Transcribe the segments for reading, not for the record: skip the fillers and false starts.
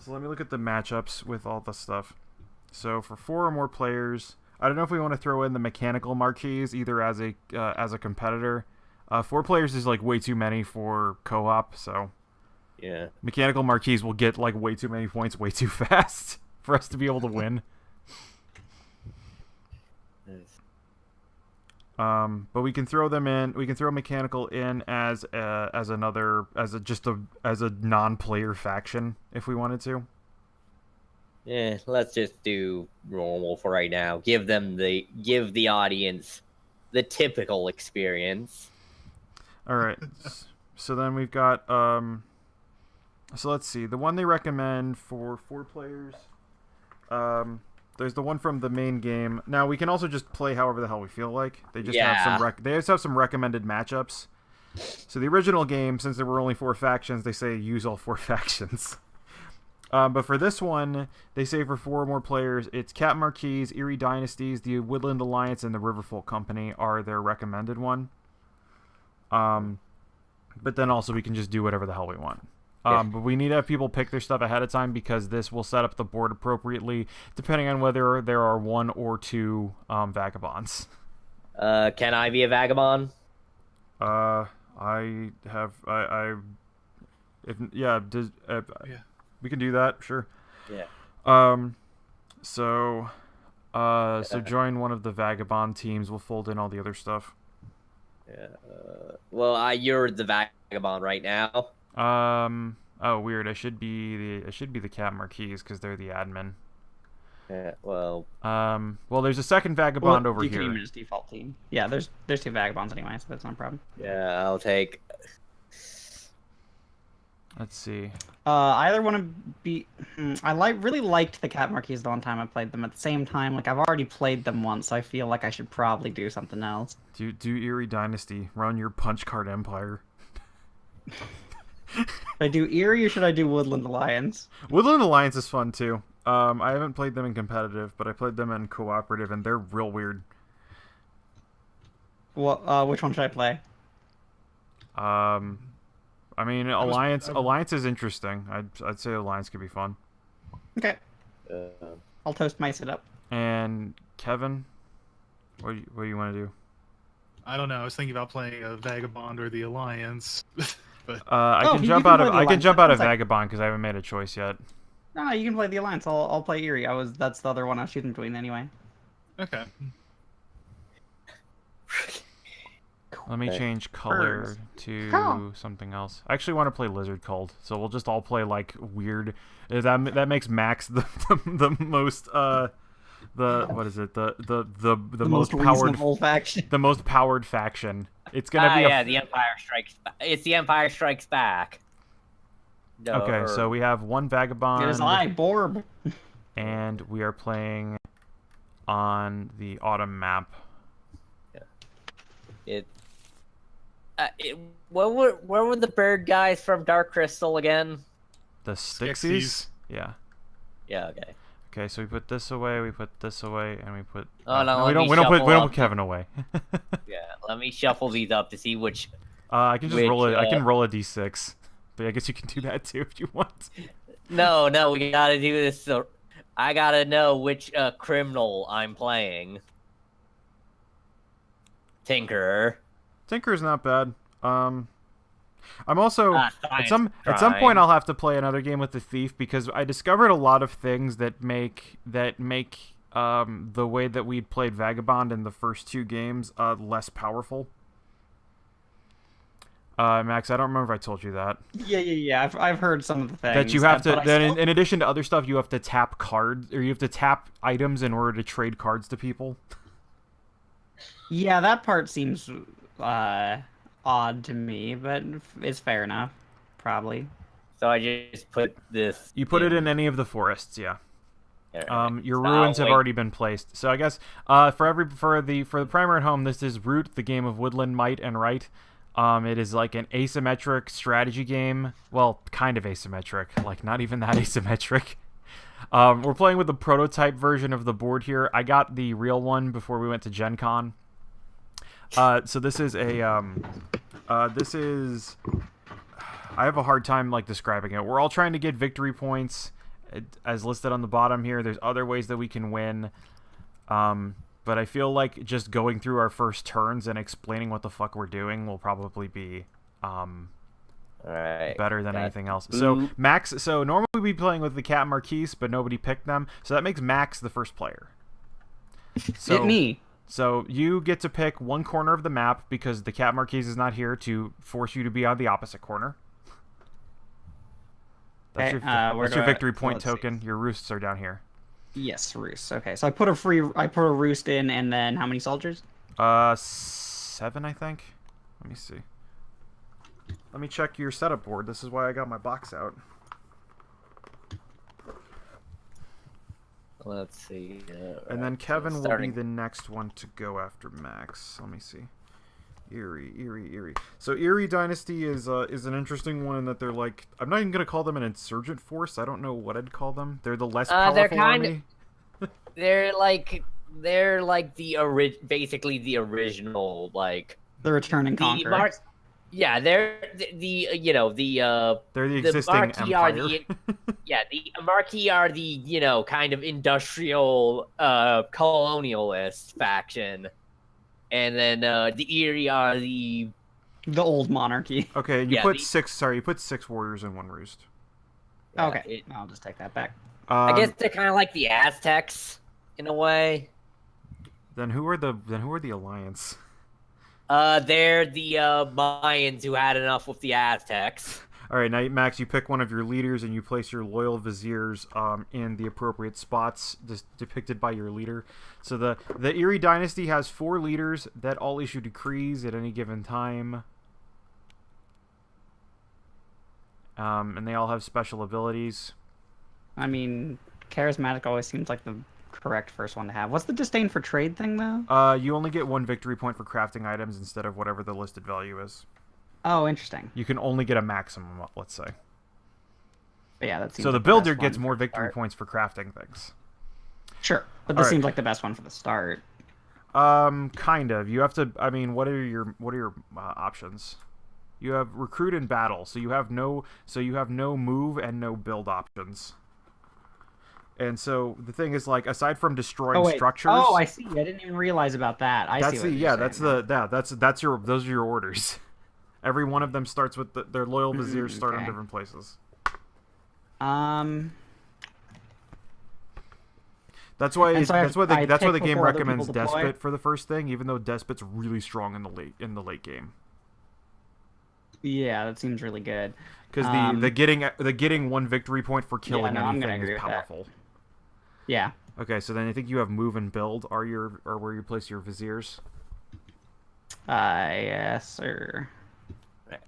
So let me look at the matchups with all the stuff. So for 4 or more players, I don't know if we want to throw in the mechanical marquees either as a competitor. 4 players is like way too many for co-op, so Yeah. mechanical marquees will get like way too many points way too fast for us to be able to win. But we can throw them in. We can throw mechanical in as a non-player faction if we wanted to. Yeah, let's just do normal for right now. Give the audience the typical experience. All right. So then we've got so let's see. The one they recommend for 4 players. There's the one from the main game. Now we can also just play however the hell we feel like. They just have some recommended matchups. So the original game, since there were only 4 factions, they say use all 4 factions. But for this one, they say for 4 or more players, it's Cat Marquis, Eerie Dynasties, the Woodland Alliance, and the Riverfolk Company are their recommended one. But then also we can just do whatever the hell we want. But we need to have people pick their stuff ahead of time because this will set up the board appropriately depending on whether there are 1 or 2 vagabonds. Can I be a vagabond? We can do that, sure. Yeah. So join one of the vagabond teams. We'll fold in all the other stuff. Yeah. Well, you're the vagabond right now. Oh, weird. I should be the Cat Marquis because they're the admin. Yeah. Well. Well, there's a second vagabond over you here. You can even just default team. Yeah, there's 2 vagabonds anyway, so that's no problem. Yeah, I'll take. Let's see. I either want to be. Really liked the Cat Marquis the one time I played them. At the same time, like I've already played them once, so I feel like I should probably do something else. Do Eerie Dynasty. Run your punch card empire. Should I do Eerie or should I do Woodland Alliance? Woodland Alliance is fun too. I haven't played them in competitive, but I played them in cooperative, and they're real weird. Well, which one should I play? I mean, Alliance is interesting. I'd say Alliance could be fun. Okay. I'll toast mice it up. And Kevin, what do you want to do? I don't know. I was thinking about playing a Vagabond or the Alliance. But I can jump out of Vagabond because I haven't made a choice yet. No, you can play the Alliance. I'll play Eerie. That's the other one I was choosing between anyway. Okay. Let me change color to something else. I actually want to play Lizard Cult, so we'll just all play like weird. That makes Max the most what is it the most powered faction. The most powered faction. It's gonna be the Empire Strikes. It's the Empire Strikes Back. No, okay, so we have 1 vagabond. It is I, Borb. And we are playing on the autumn map. Where were the bird guys from Dark Crystal again? The Stixies? Yeah. Yeah. Okay. Okay, so we put this away, we put this away, and we put. We don't put Kevin away. Yeah, let me shuffle these up to see which. I can just roll it. I can roll a d6, but I guess you can do that too if you want. No, we gotta do this. So I gotta know which criminal I'm playing. Tinkerer. Tinker's not bad. I'm also at some crime. point I'll have to play another game with the thief because I discovered a lot of things that make the way that we played Vagabond in the first 2 games less powerful. Max, I don't remember if I told you that. Yeah. I've heard some of the things. That you have to. Then in addition to other stuff, you have to tap cards, or you have to tap items in order to trade cards to people. Yeah, that part seems odd to me, but it's fair enough, probably. So I just put this. You put it in any of the forests, yeah. Your So ruins have already been placed. So I guess for the primer at home, this is Root, the game of Woodland Might and Right. It is like an asymmetric strategy game. Well, kind of asymmetric, like not even that asymmetric. We're playing with the prototype version of the board here. I got the real one before we went to Gen Con. So this is a I have a hard time like describing it. We're all trying to get victory points as listed on the bottom here. There's other ways that we can win. But I feel like just going through our first turns and explaining what the fuck we're doing will probably be Alright. better than anything else. So Max, so normally we'd be playing with the Cat Marquise, but nobody picked them. So that makes Max the first player. So, Hit me. So you get to pick one corner of the map because the Cat Marquise is not here to force you to be on the opposite corner. That's Okay, that's your victory point let's see. token. Your roosts are down here. Yes, roost. Okay, so I put a roost in, and then how many soldiers? 7, I think. Let me see. Let me check your setup board. This is why I got my box out. Let's see. And then Kevin will be the next one to go after Max. Let me see. Eerie. So Eerie Dynasty is an interesting one in that they're like, I'm not even gonna call them an insurgent force. I don't know what I'd call them. They're the less powerful army. They're like basically the original like The returning conqueror. Yeah, they're the they're the existing Marquis empire. The Marquis are the kind of industrial colonialist faction, and then the Eerie are the old monarchy. Okay, and you put 6. Sorry, you put 6 warriors in one roost. Okay, I'll just take that back. I guess they're kind of like the Aztecs in a way. Then who are the Alliance? They're the Mayans who had enough with the Aztecs. All right, now Max, you pick one of your leaders and you place your loyal viziers in the appropriate spots depicted by your leader. So the Eerie Dynasty has 4 leaders that all issue decrees at any given time, and they all have special abilities. I mean, charismatic always seems like the correct first one to have. What's the disdain for trade thing, though? You only get 1 victory point for crafting items instead of whatever the listed value is. Oh, interesting. You can only get a maximum, let's say. But yeah, that seems so like the the builder best gets one more for victory start. points for crafting things. Sure, but this All seems right. like the best one for the start. Kind of. You have to. I mean, what are your options? You have recruit and battle, so you have no move and no build options. And so the thing is, like, aside from destroying structures, Oh, I see. I didn't even realize about that. those are your orders. Every one of them starts with their loyal viziers start in different places. That's why the game recommends Despot for the first thing, even though Despot's really strong in the late game. Yeah, that seems really good. Because the getting 1 victory point for killing anything is powerful. Yeah. Okay, so then I think you have move and build are where you place your viziers. Yes, sir.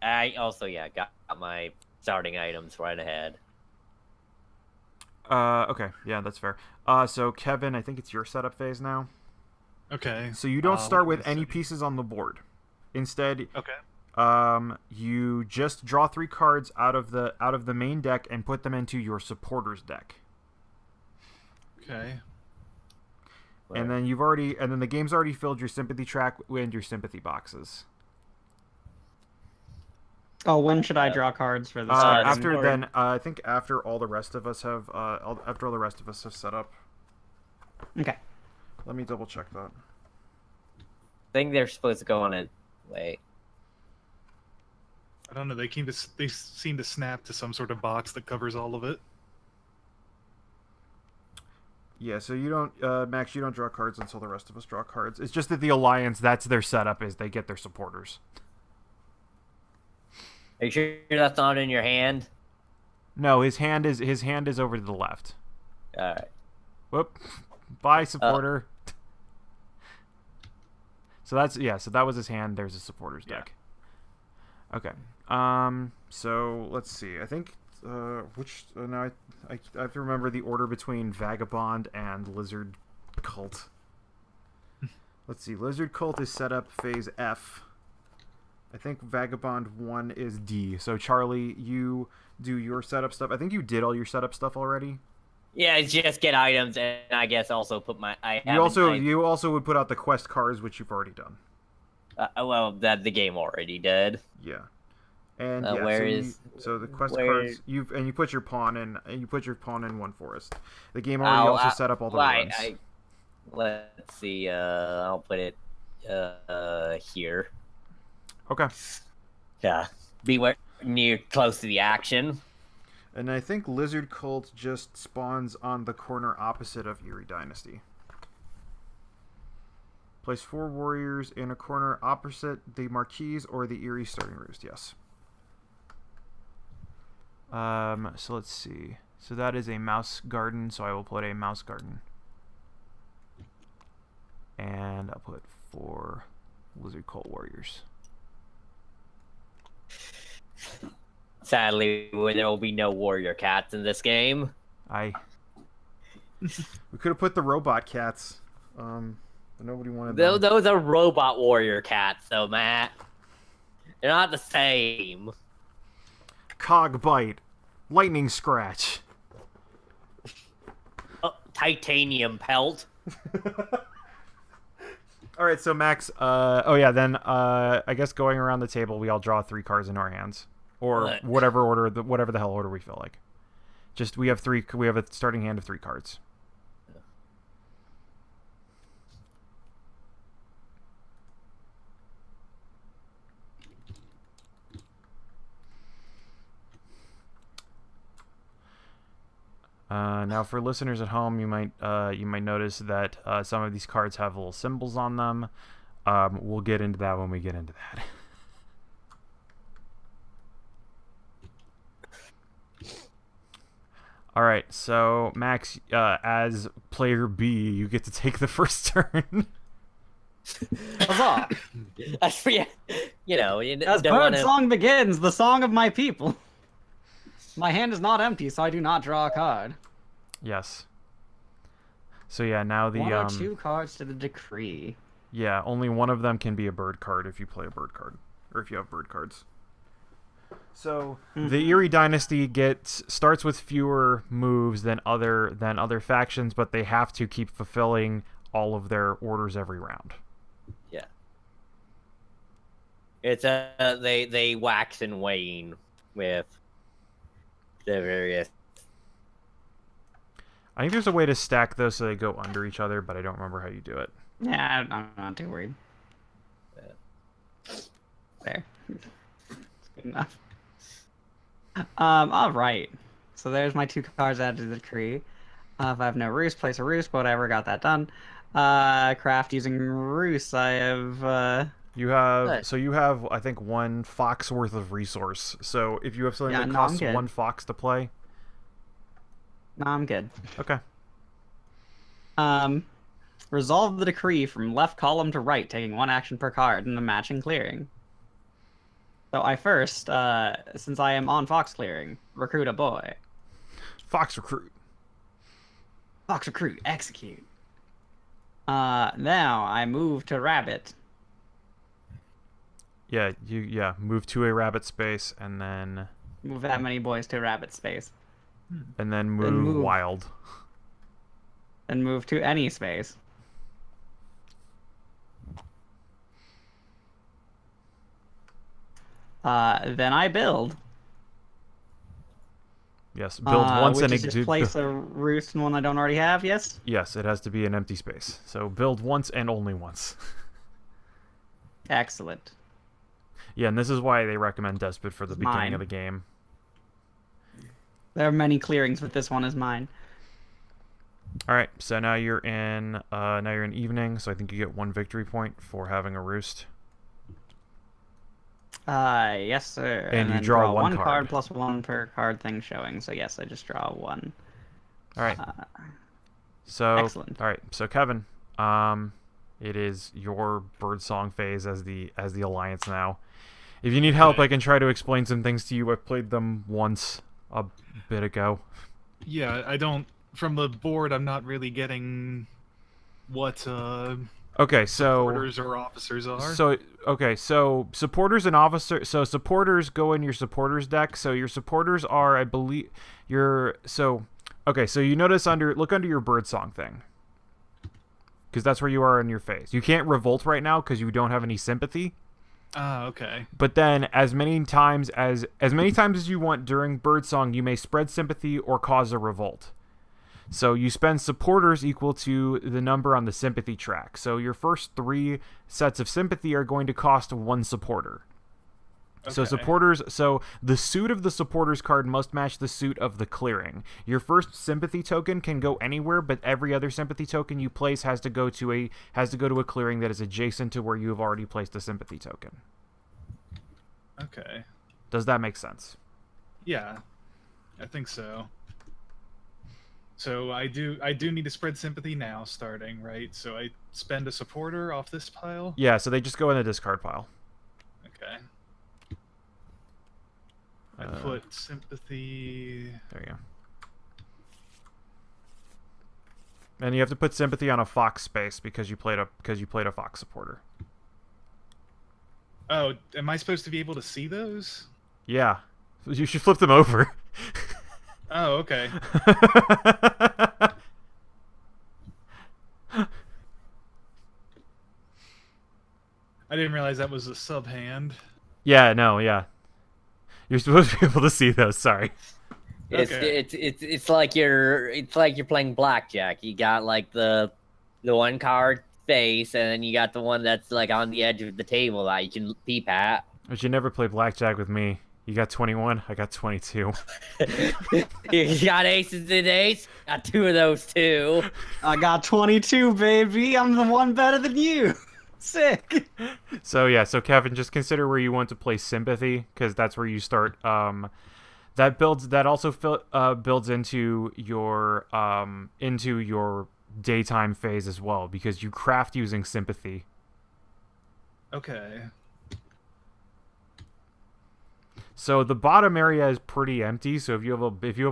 I also got my starting items right ahead. Okay, yeah, that's fair. So Kevin, I think it's your setup phase now. Okay. So you don't start with any pieces on the board. Instead, you just draw 3 cards out of the main deck and put them into your supporters deck. Okay. And then the game's already filled your sympathy track and your sympathy boxes. Oh, when should I draw cards for this? I think after all the rest of us have set up. Okay. Let me double check that. I think they're supposed to go on it. Wait. I don't know. They seem to snap to some sort of box that covers all of it. Yeah, so you don't, Max, you don't draw cards until the rest of us draw cards. It's just that the Alliance, that's their setup, is they get their supporters. Are you sure that's not in your hand? No, his hand is over to the left. Alright. Whoop. Bye, supporter. So that was his hand. There's his supporters deck. Okay. So let's see. I think now I have to remember the order between Vagabond and Lizard Cult. Let's see. Lizard Cult is set up phase F. I think Vagabond 1 is D. So Charlie, you do your setup stuff. I think you did all your setup stuff already. Yeah, just get items, and I guess also put my. You also would put out the quest cards, which you've already done. Well, that the game already did. Yeah. And so the quest cards you put your pawn in, and you put your pawn in one forest. The game already also set up all the runs. Let's see. I'll put it here. Okay. Yeah. Be near close to the action. And I think Lizard Cult just spawns on the corner opposite of Eerie Dynasty. Place 4 warriors in a corner opposite the Marquise or the Eerie Starting Roost. Yes. So let's see. So that is a mouse garden, so I will put a mouse garden. And I'll put 4 Lizard Cult warriors. Sadly, there will be no warrior cats in this game. We could have put the robot cats. But nobody wanted them. Those are robot warrior cats, though, Matt. They're not the same. Cog bite, lightning scratch. Oh, titanium pelt. All right, so Max. Then I guess going around the table, we all draw 3 cards into our hands, or whatever the hell order we feel like. Just we have a starting hand of 3 cards. Now, for listeners at home, you might notice that some of these cards have little symbols on them. We'll get into that when we get into that. All right, so Max, as player B, you get to take the first turn. Huzzah! As Birdsong begins, the song of my people. My hand is not empty, so I do not draw a card. Yes. So yeah, now the 1 or 2 cards to the decree. Yeah, only one of them can be a bird card if you play a bird card, or if you have bird cards. So the Eerie Dynasty starts with fewer moves than other factions, but they have to keep fulfilling all of their orders every round. Yeah. It's they wax and wane with the various. I think there's a way to stack those so they go under each other, but I don't remember how you do it. Yeah, I'm not too worried. There. Good enough. Alright. So there's my 2 cards added to the decree. If I have no roost, place a roost, whatever, got that done. Craft using roost, I have You have I think 1 fox worth of resource. So if you have something that costs 1 fox to play. No, I'm good. Okay. Resolve the decree from left column to right, taking 1 action per card in the matching clearing. So I first, since I am on fox clearing, recruit a boy. Fox recruit. Fox recruit, execute. Now I move to rabbit. Yeah, move to a rabbit space and then move that many boys to a rabbit space. And then move wild. And move to any space. Then I build. Yes, build once and just place a roost in one I don't already have. Yes. Yes, it has to be an empty space. So build once and only once. Excellent. Yeah, and this is why they recommend Despot for the beginning of the game. There are many clearings, but this one is mine. All right, so now you're in evening. So I think you get 1 victory point for having a roost. Yes, sir. And you draw 1 card plus 1 per card thing showing. So yes, I just draw 1. All right. So excellent. All right. So Kevin, it is your Birdsong phase as the alliance now. If you need help, I can try to explain some things to you. I've played them once a bit ago. Yeah, I don't. From the board, I'm not really getting what. Okay, so supporters or officers are. So supporters and officers. So supporters go in your supporters deck. So your supporters are, I believe, so you notice look under your Birdsong thing, because that's where you are in your phase. You can't revolt right now because you don't have any sympathy. Okay. But then, as many times as you want during Birdsong, you may spread sympathy or cause a revolt. So you spend supporters equal to the number on the sympathy track. So your first 3 sets of sympathy are going to cost 1 supporter. So so the suit of the supporters card must match the suit of the clearing. Your first sympathy token can go anywhere, but every other sympathy token you place has to go to a clearing that is adjacent to where you have already placed a sympathy token. Okay. Does that make sense? Yeah, I think so. So I do need to spread sympathy now, starting, right? So I spend a supporter off this pile? Yeah, so they just go in the discard pile. Okay. I put sympathy... There you go. And you have to put sympathy on a fox space because you played a fox supporter. Oh, am I supposed to be able to see those? Yeah. You should flip them over. Oh, okay. I didn't realize that was a sub hand. Yeah, no, yeah. You're supposed to be able to see those, sorry. It's like you're playing blackjack. You got like the one card face, and then you got the one that's like on the edge of the table that you can peep at. But you never play blackjack with me. You got 21, I got 22. You got aces and ace. Got 2 of those too. I got 22, baby. I'm the one better than you. Sick. So yeah, so Kevin, just consider where you want to play sympathy, because that's where you start. That also builds into your daytime phase as well, because you craft using sympathy. Okay. So the bottom area is pretty empty. So if you have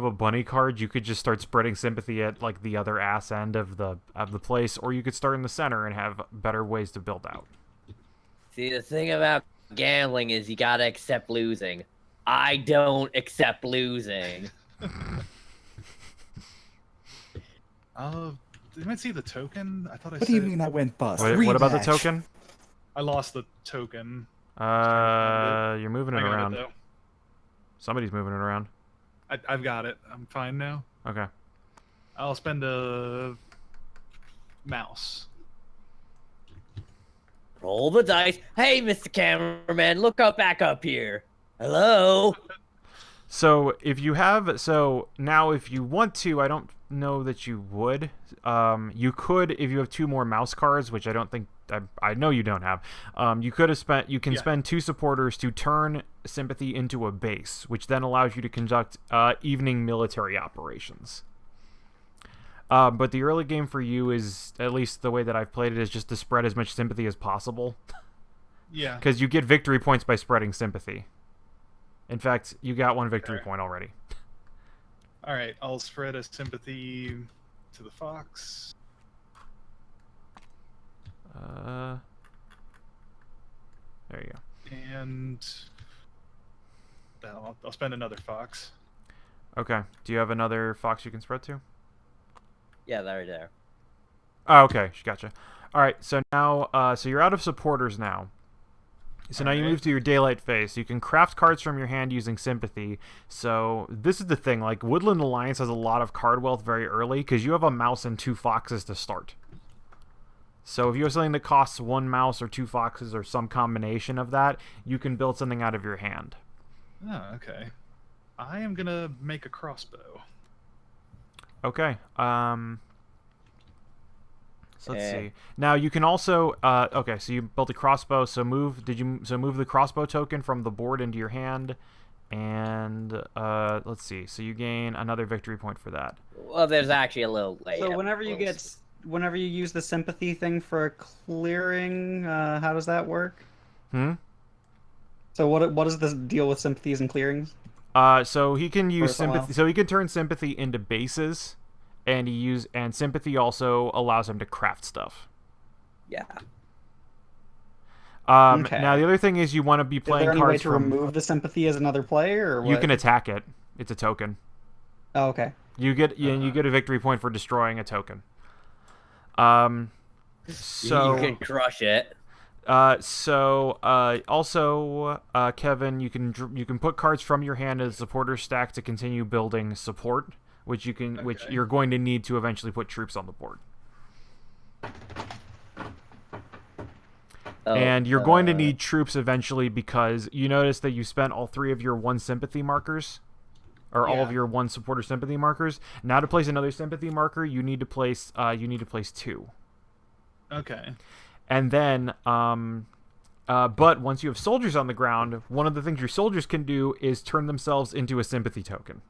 a bunny card, you could just start spreading sympathy at like the other ass end of the place, or you could start in the center and have better ways to build out. See, the thing about gambling is you gotta accept losing. I don't accept losing. Did I see the token? I thought I What do you mean I went bust? What about the Rematch. token? I lost the token. You're moving it I got around. it, though. Somebody's moving it around. I've got it. I'm fine now. Okay. I'll spend a mouse. Roll the dice. Hey, Mr. Cameraman, look back up here. Hello. So if you want to, I don't know that you would. You could if you have 2 more mouse cards, which I don't think. I know you don't have. You can spend 2 supporters to turn sympathy into a base, which then allows you to conduct evening military operations. But the early game for you is, at least the way that I've played it, is just to spread as much sympathy as possible. Yeah. Because you get victory points by spreading sympathy. In fact, you got 1 victory point already. All right, I'll spread a sympathy to the fox. There you go. And I'll spend another fox. Okay. Do you have another fox you can spread to? Yeah, there. Oh, okay. Gotcha. All right. So now, so you're out of supporters now. So now you move to your daylight phase. You can craft cards from your hand using sympathy. So this is the thing. Like, Woodland Alliance has a lot of card wealth very early because you have a mouse and 2 foxes to start. So if you have something that costs 1 mouse or 2 foxes or some combination of that, you can build something out of your hand. Oh, okay. I am gonna make a crossbow. Okay. So let's see. Now you can also okay, so you built a crossbow, so move the crossbow token from the board into your hand, and let's see. So you gain another victory point for that. Well, there's actually a little later. So whenever you use the sympathy thing for clearing, how does that work? So what is the deal with sympathies and clearings? So he can use sympathy. So he can turn sympathy into bases, and sympathy also allows him to craft stuff. Yeah. Okay. Now the other thing is you want to be playing cards. Is there any way to remove the sympathy as another player, or what? You can attack it. It's a token. Oh, okay. You get a victory point for destroying a token. So you can crush it. Kevin, you can put cards from your hand in the supporter stack to continue building support, which you're going to need to eventually put troops on the board. And you're going to need troops eventually because you notice that you spent all 3 of your 1 sympathy markers, or all of your 1 supporter sympathy markers. Now to place another sympathy marker, you need to place 2. Okay. And then, but once you have soldiers on the ground, one of the things your soldiers can do is turn themselves into a sympathy token.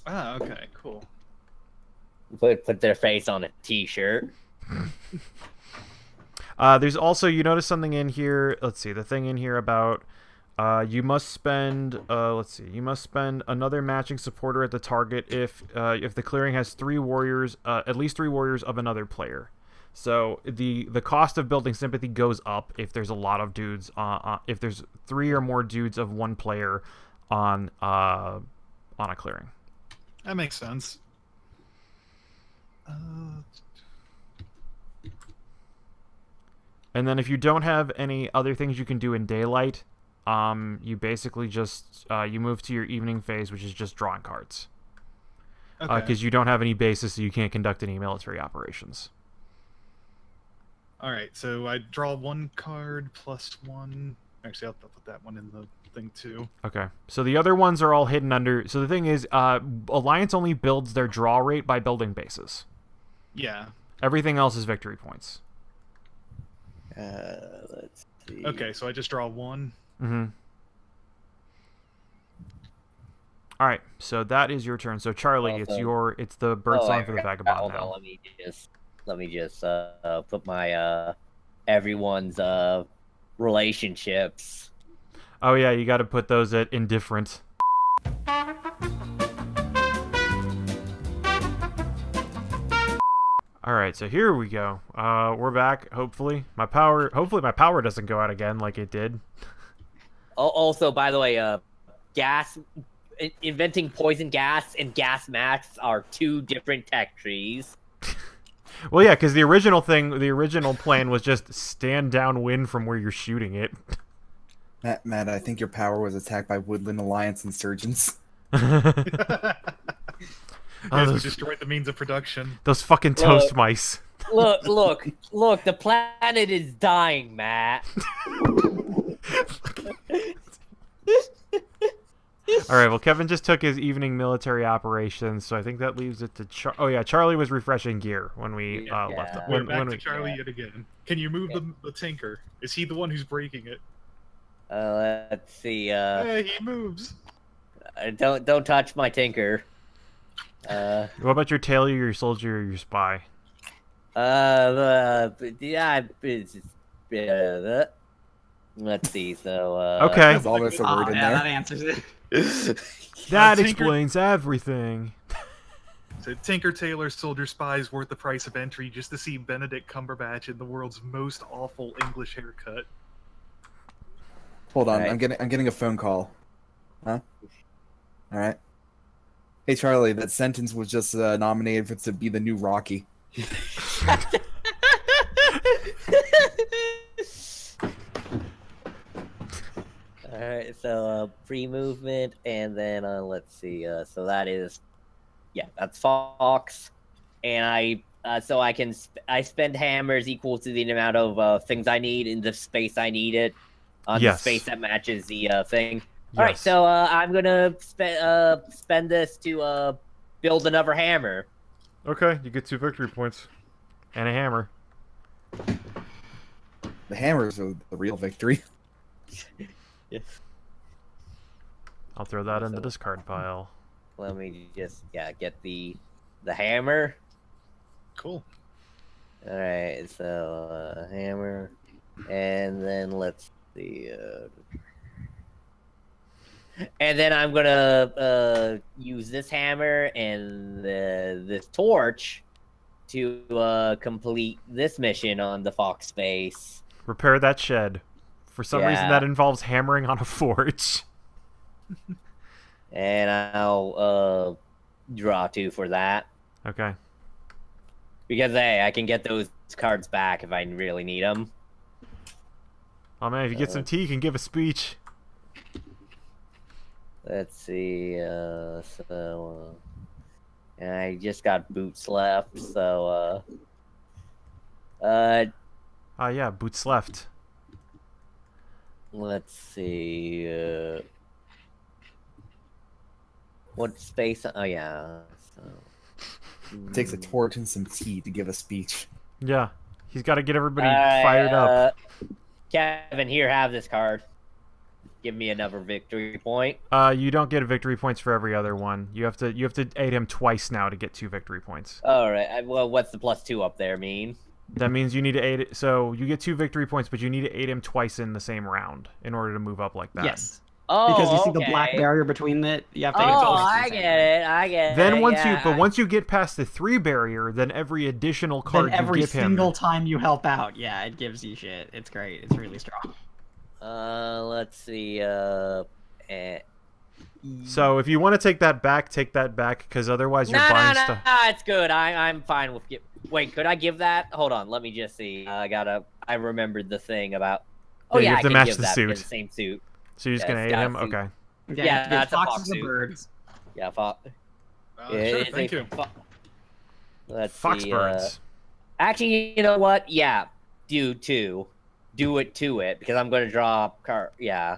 Ah, okay, cool. Put their face on a T-shirt. There's also, you notice something in here. Let's see, the thing in here about you must spend. You must spend another matching supporter at the target if the clearing has 3 warriors, at least 3 warriors of another player. So the cost of building sympathy goes up if there's a lot of dudes. If there's 3 or more dudes of 1 player on a clearing. That makes sense. And then if you don't have any other things you can do in daylight, you basically just you move to your evening phase, which is just drawing cards. Okay. Because you don't have any bases, so you can't conduct any military operations. All right, so I draw 1 card plus 1. Actually, I'll put that one in the thing too. Okay. So the other ones are all hidden under. So the thing is, Alliance only builds their draw rate by building bases. Yeah. Everything else is victory points. Let's see. Okay, so I just draw 1. Mm-hmm. All right, so that is your turn. So Charlie, it's the Birdsong for the Vagabond hold now. on, let me just put my everyone's relationships. Oh yeah, you got to put those at indifferent. All right, so here we go. We're back. Hopefully my power doesn't go out again like it did. Also, by the way, inventing poison gas and gas masks are 2 different tech trees. Well, yeah, because the original plan was just stand downwind from where you're shooting it. Matt, I think your power was attacked by Woodland Alliance insurgents. Yes, destroyed the means of production. Those fucking toast mice. Look! The planet is dying, Matt. All right. Well, Kevin just took his evening military operations, so I think that leaves it to Charlie was refreshing gear when we left. We're back to Charlie yet again. Can you move the tinker? Is he the one who's breaking it? Let's see. Yeah, he moves. Don't touch my tinker. What about your tailor, your soldier, or your spy? Let's see. So okay. There's almost a word in there. That answers it. That explains everything. So Tinker, Tailor, Soldier, Spy is worth the price of entry just to see Benedict Cumberbatch in the world's most awful English haircut. Hold on, right. I'm getting a phone call. Huh? All right. Hey Charlie, that sentence was just nominated to be the new Rocky. Alright, so pre-movement, and then let's see, so that is, that's Fox, and I spend hammers equal to the amount of things I need in the space I need it, on the space that matches the thing. Alright, so I'm gonna spend this to build another hammer. Okay, you get 2 victory points, and a hammer. The hammers are the real victory. Yes. I'll throw that in the discard pile. Let me just get the hammer. Cool. All right, so hammer, and then let's see. And then I'm gonna use this hammer and this torch to complete this mission on the Fox base. Repair that shed. For some reason, that involves hammering on a forge. And I'll draw 2 for that. Okay. Because, hey, I can get those cards back if I really need them. Oh man, if you get some tea, you can give a speech. Let's see. And I just got boots left, so Yeah, boots left. let's see. What space? Oh yeah. So, It takes a torch and some tea to give a speech. Yeah, he's got to get everybody fired up. Kevin, here, have this card. Give me another victory point. You don't get victory points for every other one. You have to aid him twice now to get 2 victory points. All right. Well, what's the +2 up there mean? That means you need to aid. So you get 2 victory points, but you need to aid him twice in the same round in order to move up like that. Yes. Oh, Because you see okay. the black barrier between it. You have to. Oh, I get it. I get it. Then yeah. once you get past the 3 barrier, then every additional card Then every you give him. single time you help out, yeah, it gives you shit. It's great. It's really strong. Let's see. So if you want to take that back, because otherwise you're No, buying stuff. it's good. I'm fine with. Wait, could I give that? Hold on, let me just see. I remembered the thing about. Oh Yeah, you yeah, have I to can match give the that suit. because same suit. So you're just Yeah, gonna it's aid got him? a suit. Okay. Yeah, that's a foxes fox and suit. birds. Yeah, fox. Sure, thank you. Let's Fox see. birds. Actually, you know what? Yeah, do it to it because I'm going to draw a card. Yeah,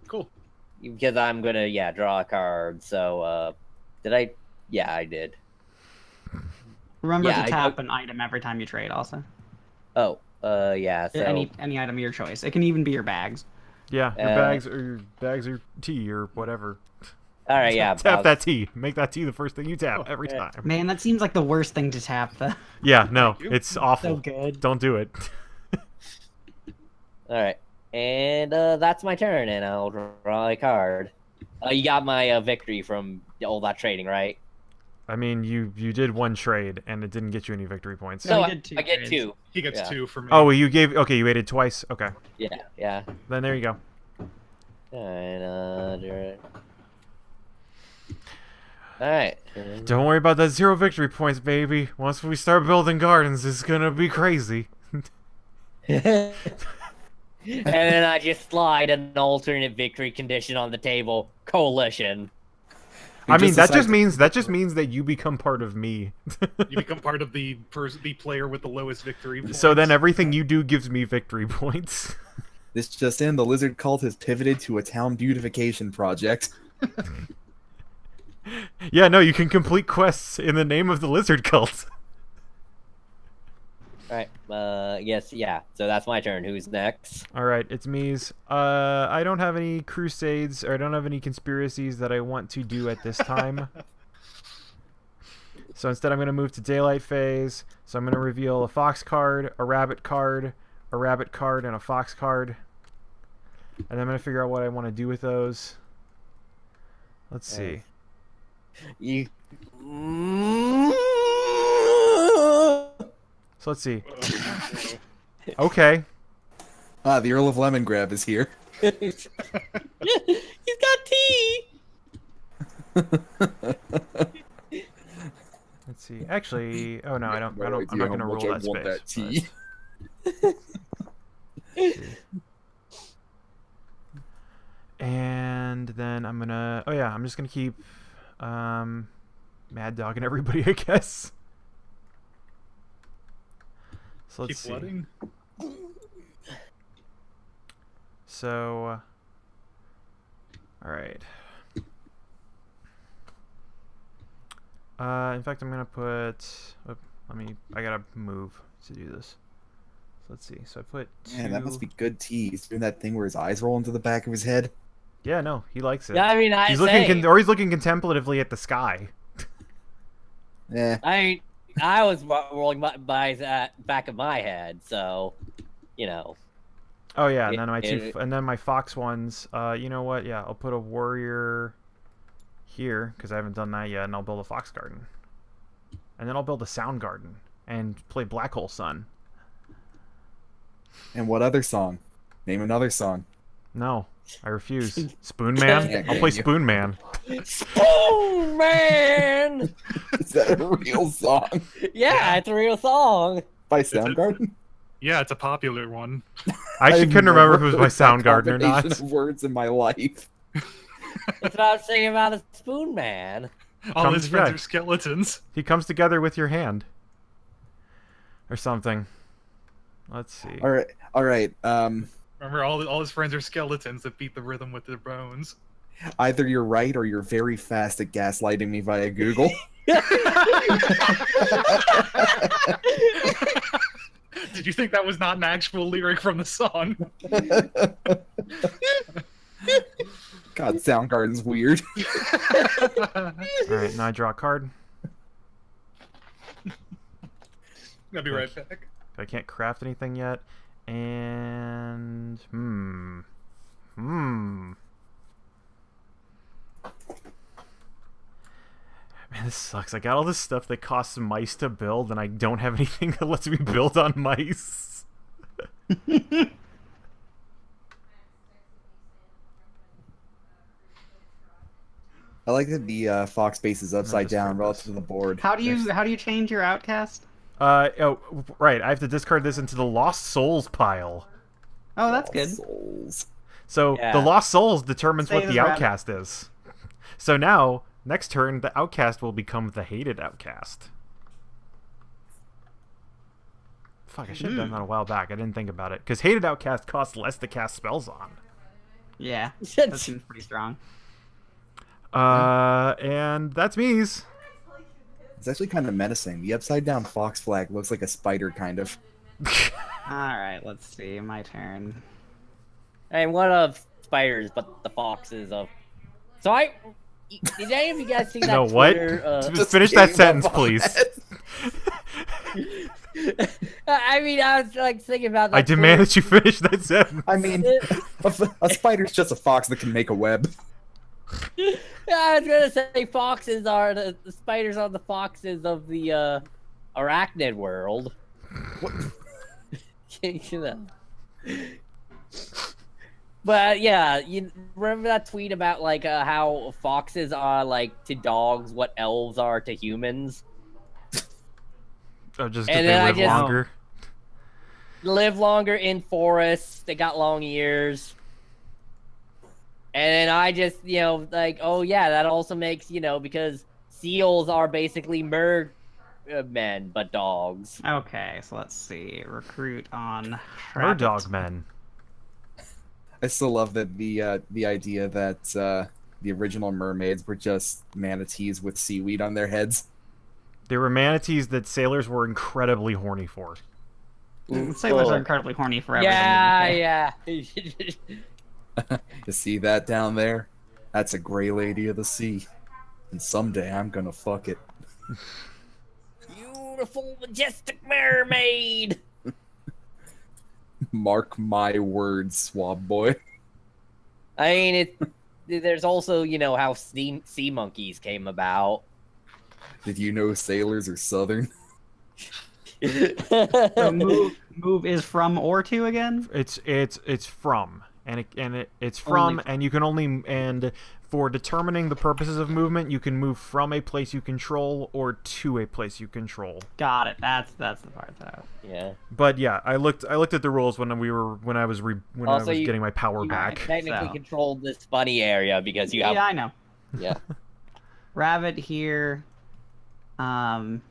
Cool. because I'm going to draw a card. So did I? Yeah, I did. Remember Yeah, to tap an item every time you trade. Also, Oh, yeah. So any item of your choice. It can even be your bags. Yeah, your bags or tea or whatever. all right, yeah. Tap that tea. Make that tea the first thing you tap every time. Man, that seems like the worst thing to tap. Though. Yeah, no, you. it's awful. So good. Don't do it. All right, and that's my turn, and I'll draw a card. You got my victory from all that trading, right? I mean, you did 1 trade and it didn't get you any victory points. No, So he did 2 I get trades. 2. He gets Yeah. 2 for me. Oh, you aided twice. Okay, Yeah. then there you go. Alright, Alright. Don't worry about that 0 victory points, baby. Once we start building gardens, it's gonna be crazy. And then I just slide an alternate victory condition on the table. Coalition. I mean, that just means that you become part of me. You become part of the player with the lowest victory points. So then everything you do gives me victory points. This just in, the lizard cult has pivoted to a town beautification project. Yeah, no, you can complete quests in the name of the lizard cult. Alright, yes, yeah. So that's my turn. Who's next? All right, it's me's. I don't have any crusades or I don't have any conspiracies that I want to do at this time. So instead, I'm going to move to daylight phase. So I'm going to reveal a fox card, a rabbit card, a rabbit card, and a fox card. And I'm going to figure out what I want to do with those. Let's see. You. So let's see. Okay. Ah, the Earl of Lemongrab is here. He's got tea. Let's see. Actually, oh no, I'm not idea going to how much roll I that want space. that tea. And then I'm gonna. Oh yeah, I'm just gonna keep Mad Dogging everybody, I guess. So let's Keep see. flooding. So, all right. In fact, I'm gonna put. I gotta move to do this. So let's see. So I put. Man, that must 2 be good tea. He's doing that thing where his eyes roll into the back of his head. Yeah, no, he likes it. Yeah, I mean, He's looking, or he's looking contemplatively at the sky. Eh. I was rolling my eyes at back of my head, so you know. Oh yeah, and then my fox ones. You know what? Yeah, I'll put a warrior here because I haven't done that yet, and I'll build a fox garden, and then I'll build a sound garden and play Black Hole Sun. And what other song? Name another song. No, I refuse. Spoon Man. I'll play Spoon Man. Oh man! Is that a real song? Yeah, it's a real song. By Soundgarden? Yeah, it's a popular one. I actually couldn't remember if it was my Soundgarden or not. Of words in my life. That's what I was saying about a Spoon Man. All his friends yeah. are skeletons. He comes together with your hand. Or something. Let's see. All right. Remember, all his friends are skeletons that beat the rhythm with their bones. Either you're right or you're very fast at gaslighting me via Google. Did you think that was not an actual lyric from the song? God, Soundgarden's weird. Alright, now I draw a card. I'll be right back. I can't craft anything yet. And... Man, this sucks. I got all this stuff that costs mice to build, and I don't have anything that lets me build on mice. I like that the fox base is upside down relative to the board. How do you change your outcast? Oh, right. I have to discard this into the Lost Souls pile. Oh, that's good. Souls. So Yeah. the Lost Souls determines Same what as the rabbit. outcast is. So now, next turn, the outcast will become the hated outcast. Fuck, I should have done that a while back. I didn't think about it. Because hated outcast costs less to cast spells on. Yeah, that seems pretty strong. And that's me's. It's actually kind of menacing. The upside down fox flag looks like a spider, kind of. Alright, let's see. My turn. I mean, what of spiders, but the foxes of... So did any of you guys see that No, what? Twitter, Just finish that sentence, please. I mean, I was like thinking about that. I demand that you finish that sentence. I mean, a spider's just a fox that can make a web. I was gonna say foxes are the spiders are the foxes of the arachnid world. You know. But yeah, you remember that tweet about like how foxes are like to dogs what elves are to humans? Oh, just And that they then I live just- longer. Live longer in forests. They got long ears. And then I just, like, oh yeah, that also makes, because seals are basically men, but dogs. Okay, so let's see. Recruit on Murdog men. I still love that the idea that the original mermaids were just manatees with seaweed on their heads. They were manatees that sailors were incredibly horny for. Sailors are incredibly horny for everything. Yeah. You see that down there? That's a gray lady of the sea. And someday I'm gonna fuck it. Beautiful, majestic mermaid. Mark my words, swab boy. I mean, there's also, how sea monkeys came about. Did you know sailors are southern? So move is from or to again? It's from. It's from, and you can only, and for determining the purposes of movement, you can move from a place you control or to a place you control. Got it. That's the part that. Yeah. But yeah, I looked at the rules when I was getting my power You back. technically So. controlled this bunny area because you have. Yeah, I know. Yeah. Rabbit here. And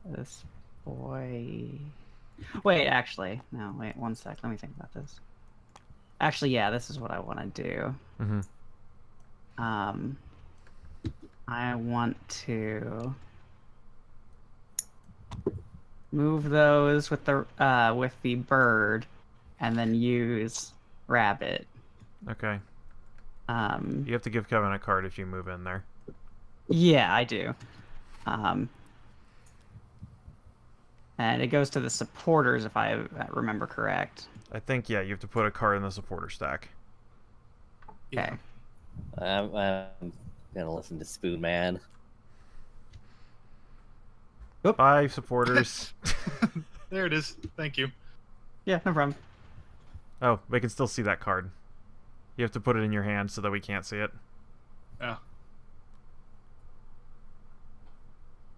this boy. Wait, actually, no. Wait, one sec. Let me think about this. Actually, yeah, this is what I want to do. Mm-hmm. I want to move those with the bird, and then use rabbit. Okay. You have to give Kevin a card if you move in there. Yeah, I do. And it goes to the supporters, if I remember correct. I think, yeah, you have to put a card in the supporter stack. Okay. I'm gonna listen to Spoon Man. Bye, supporters. There it is. Thank you. Yeah, no problem. Oh, we can still see that card. You have to put it in your hand so that we can't see it. Oh.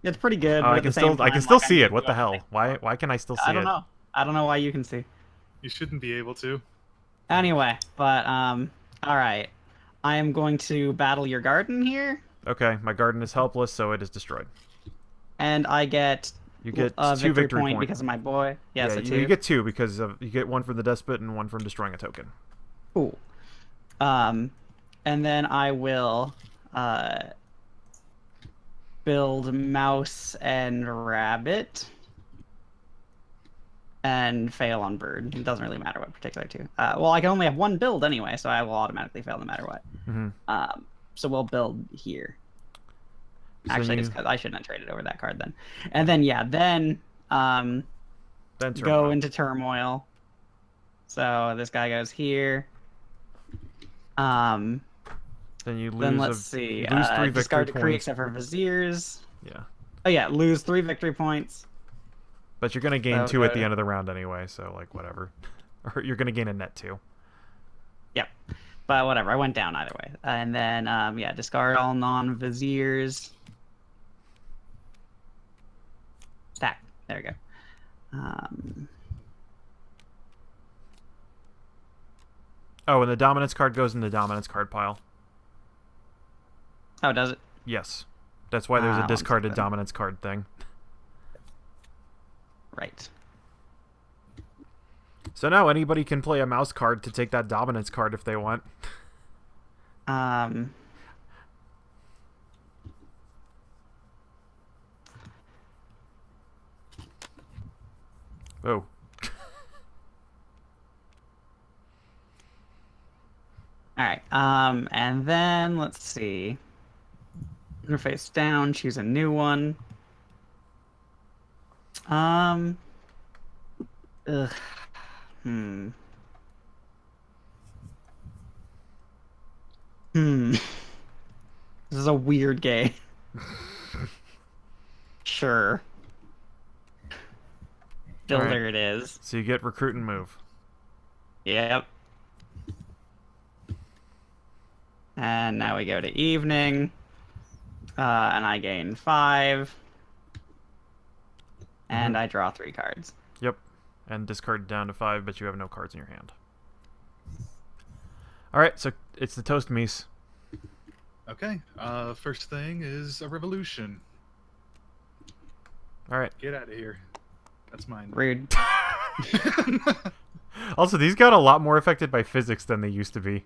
It's pretty good. Oh, but I at can the same still I can time, still like, see need it. What to the do hell? everything. Why can I still see I don't it? know. I don't know why you can see. You shouldn't be able to. Anyway, but all right. I am going to battle your garden here, Okay, my garden is helpless, so it is destroyed. and I get You get a 2 victory point points. because of my boy. Yes, Yeah, a you 2. get 2 because of you get 1 from the despot and 1 from destroying a token. Cool. And then I will build mouse and rabbit, and fail on bird. It doesn't really matter what particular two. Well, I can only have 1 build anyway, so I will automatically fail no matter what. Mm-hmm. So we'll build here. So Actually, you... just because I shouldn't have traded over that card then. And then then turmoil. go into turmoil. So this guy goes here. Then you lose. Then let's see. Lose 3 victory discard decree points. except for viziers. Yeah. Oh yeah, lose 3 victory points. But you're gonna gain So 2 at the good. end of the round anyway, so like whatever. Or you're gonna gain a net 2. Yep. But whatever, I went down either way. And then yeah, discard all non-viziers. Stack. There we go. Oh, and the dominance card goes in the dominance card pile. Oh, does it? Yes. That's why there's a One discarded second. dominance card thing. Right. So now anybody can play a mouse card to take that dominance card if they want. Oh. All right. And then let's see. Interface down. Choose a new one. Ugh. This is a weird game. Sure. Builder Alright. it is. So you get recruit and move. Yep. And now we go to evening. And I gain 5. And I draw 3 cards. Yep. And discard down to 5, but you have no cards in your hand. Alright, so it's the Toast Mies. Okay. First thing is a revolution. Alright. Get out of here. That's mine. Rude. Also, these got a lot more affected by physics than they used to be.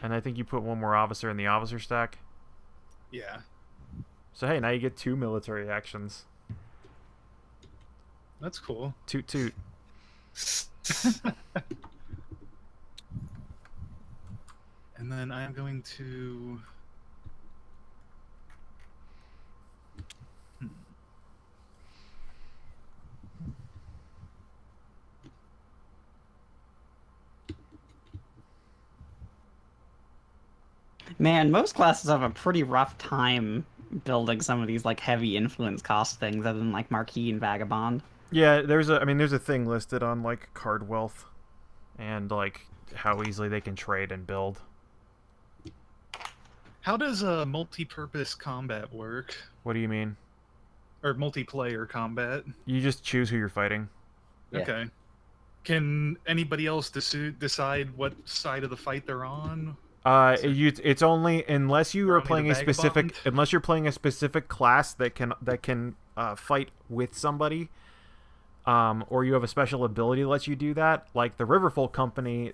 And I think you put 1 more officer in the officer stack. Yeah. So hey, now you get 2 military actions. That's cool. Toot toot. And then I'm going to... Man, most classes have a pretty rough time building some of these like heavy influence cost things other than like Marquis and Vagabond. Yeah, there's a thing listed on like card wealth and like how easily they can trade and build. How does a multi-purpose combat work? What do you mean? Or multiplayer combat? You just choose who you're fighting. Yeah. Okay. Can anybody else decide what side of the fight they're on? It's only unless you are Only playing the a specific vagabond? unless you're playing a specific class that can fight with somebody, or you have a special ability that lets you do that. Like the Riverfolk Company,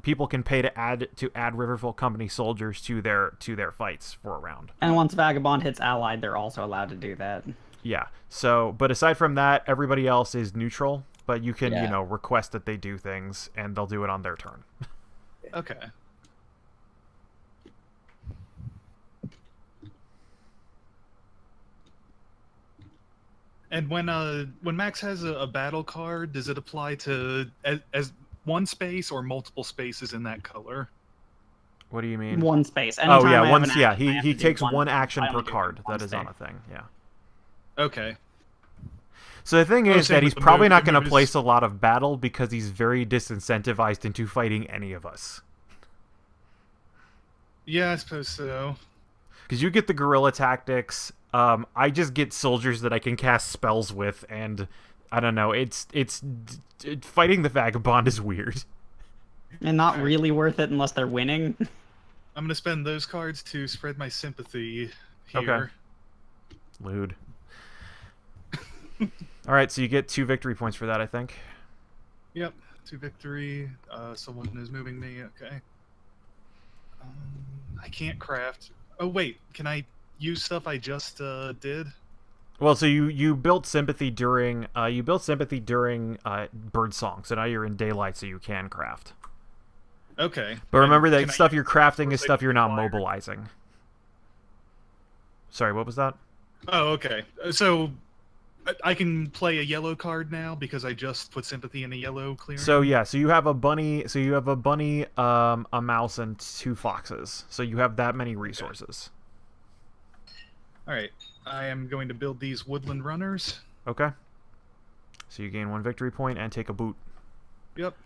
people can pay to add Riverfolk Company soldiers to their fights for a round. And once Vagabond hits Allied, they're also allowed to do that. Yeah. So, but aside from that, everybody else is neutral. But you can request that they do things, and they'll do it on their turn. Okay. And when Max has a battle card, does it apply to as one space or multiple spaces in that color? What do you mean? 1 space. Oh Anytime yeah, I have once an yeah. action, I have He to do takes one action I per only do card. one That is on a space. thing. Yeah. Okay. So the thing is same that with he's the probably move. not The going to move is- place a lot of battle because he's very disincentivized into fighting any of us. Yeah, I suppose so. Because you get the guerrilla tactics. I just get soldiers that I can cast spells with, and I don't know. Fighting the vagabond is weird. And not really worth it unless they're winning. I'm gonna spend those cards to spread my sympathy here. Okay. Lewd. All right, so you get 2 victory points for that, I think. Yep, 2 victory. Someone is moving me. Okay. I can't craft. Oh wait, can I use stuff I just did? Well, so you built sympathy during Birdsong, so now you're in daylight, so you can craft. Okay. But remember And that can I stuff use you're crafting is force stuff you're not multiplier? mobilizing. Sorry, what was that? Oh, okay. So I can play a yellow card now because I just put sympathy in a yellow clearing. So yeah, so you have a bunny, a mouse, and 2 foxes. So you have that many resources. All right. I am going to build these woodland runners. Okay. So you gain 1 victory point and take a boot. Yep.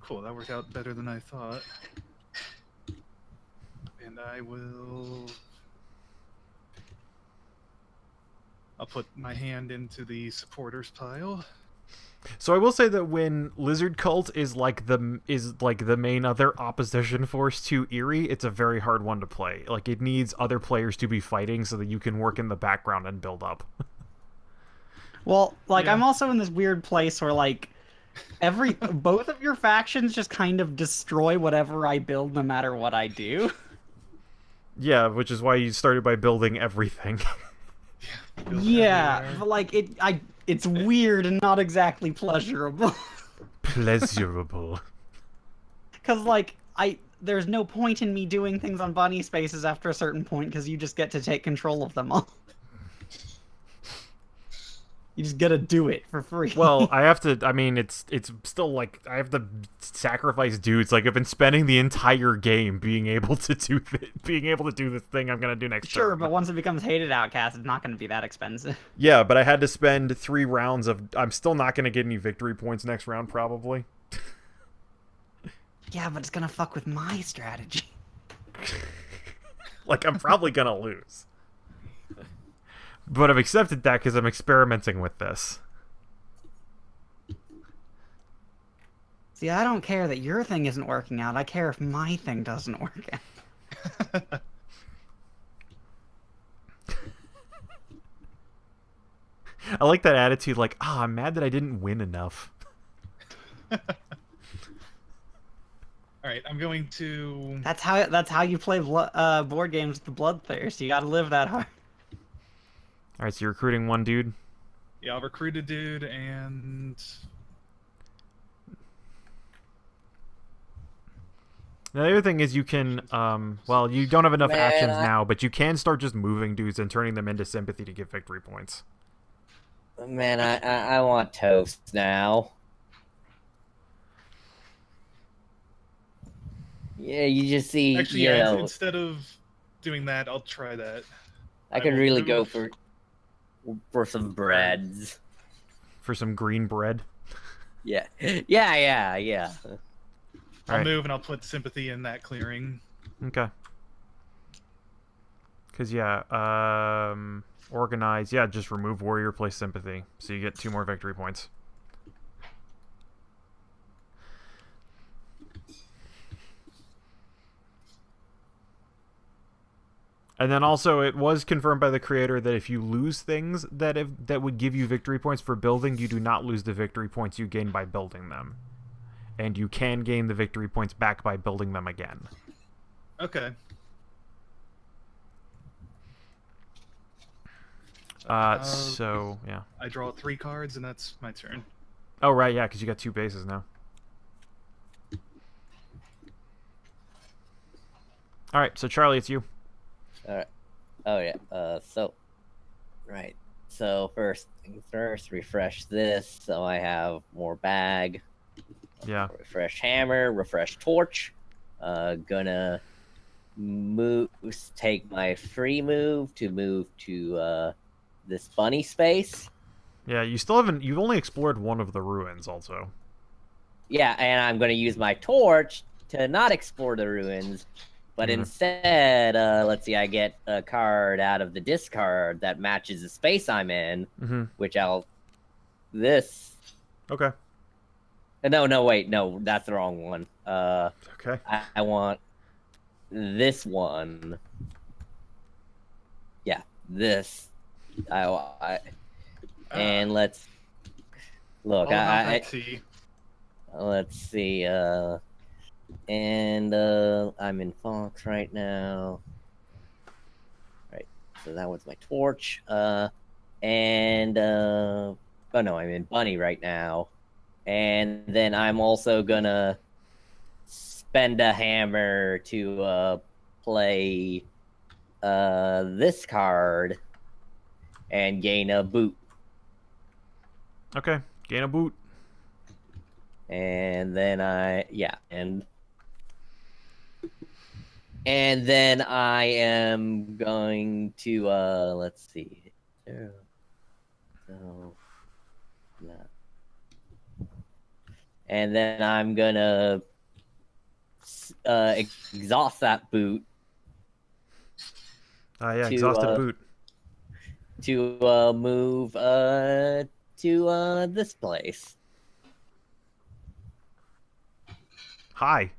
Cool, that worked out better than I thought. And I'll put my hand into the supporters pile. So I will say that when Lizard Cult is like the main other opposition force to Eerie, it's a very hard one to play. Like it needs other players to be fighting so that you can work in the background and build up. Well, like, Yeah. I'm also in this weird place where, like, both of your factions just kind of destroy whatever I build no matter what I do. Yeah, which is why you started by building everything. Build Yeah, everywhere. but, like, it's weird and not exactly pleasurable. Pleasurable. Because, like, there's no point in me doing things on bunny spaces after a certain point because you just get to take control of them all. You just gotta do it for free. Well, I have to. I mean, it's still like I have to sacrifice dudes. Like I've been spending the entire game being able to do this thing I'm gonna do next sure, turn. but once it becomes hated outcast, it's not gonna be that expensive. Yeah, but I had to spend 3 rounds of. I'm still not gonna get any victory points next round, probably. Yeah, but it's gonna fuck with my strategy. Like I'm probably gonna lose. But I've accepted that because I'm experimenting with this. See, I don't care that your thing isn't working out. I care if my thing doesn't work out. I like that attitude. Like, I'm mad that I didn't win enough. All right, I'm going to. That's how you play board games with the bloodthirst. You gotta live that hard. All right, so you're recruiting 1 dude. Yeah, I'll recruit a dude and. Now, the other thing is you can, well, you don't have enough Man, actions now, but you can start just moving dudes and turning them into sympathy to get victory points. Man, I want toast now. Yeah, you just see, Actually, you yeah, know, instead of doing that, I'll try that. I could will really move. go for some breads. For some green bread. Yeah. I'll Alright. move and I'll put sympathy in that clearing. Okay. Because, yeah, organize. Yeah, just remove warrior, place sympathy. So you get 2 more victory points. And then also, it was confirmed by the creator that if you lose things that would give you victory points for building, you do not lose the victory points you gain by building them. And you can gain the victory points back by building them again. Okay. So, yeah. I draw 3 cards and that's my turn. Oh, right, yeah, because you got 2 bases now. Alright, so Charlie, it's you. All right. Oh yeah. Right. So first things first, refresh this so I have more bag. Yeah. Refresh hammer, refresh torch. Gonna take my free move to this bunny space. Yeah, you still haven't. You've only explored one of the ruins, also. Yeah, and I'm going to use my torch to not explore the ruins, but instead, let's see, I get a card out of the discard that matches the space I'm in, which I'll... This... Okay. No, wait, no, that's the wrong one. Okay. I want this one. Yeah, this. And let's... Look, let's see, and I'm in Fox right now. Right, so that was my torch. Oh no, I'm in Bunny right now. And then I'm also gonna spend a hammer to play this card and gain a boot. Okay, gain a boot. And then and then I am going to let's see. And then I'm gonna exhaust that boot. Yeah, exhausted boot. To move to this place. Hi.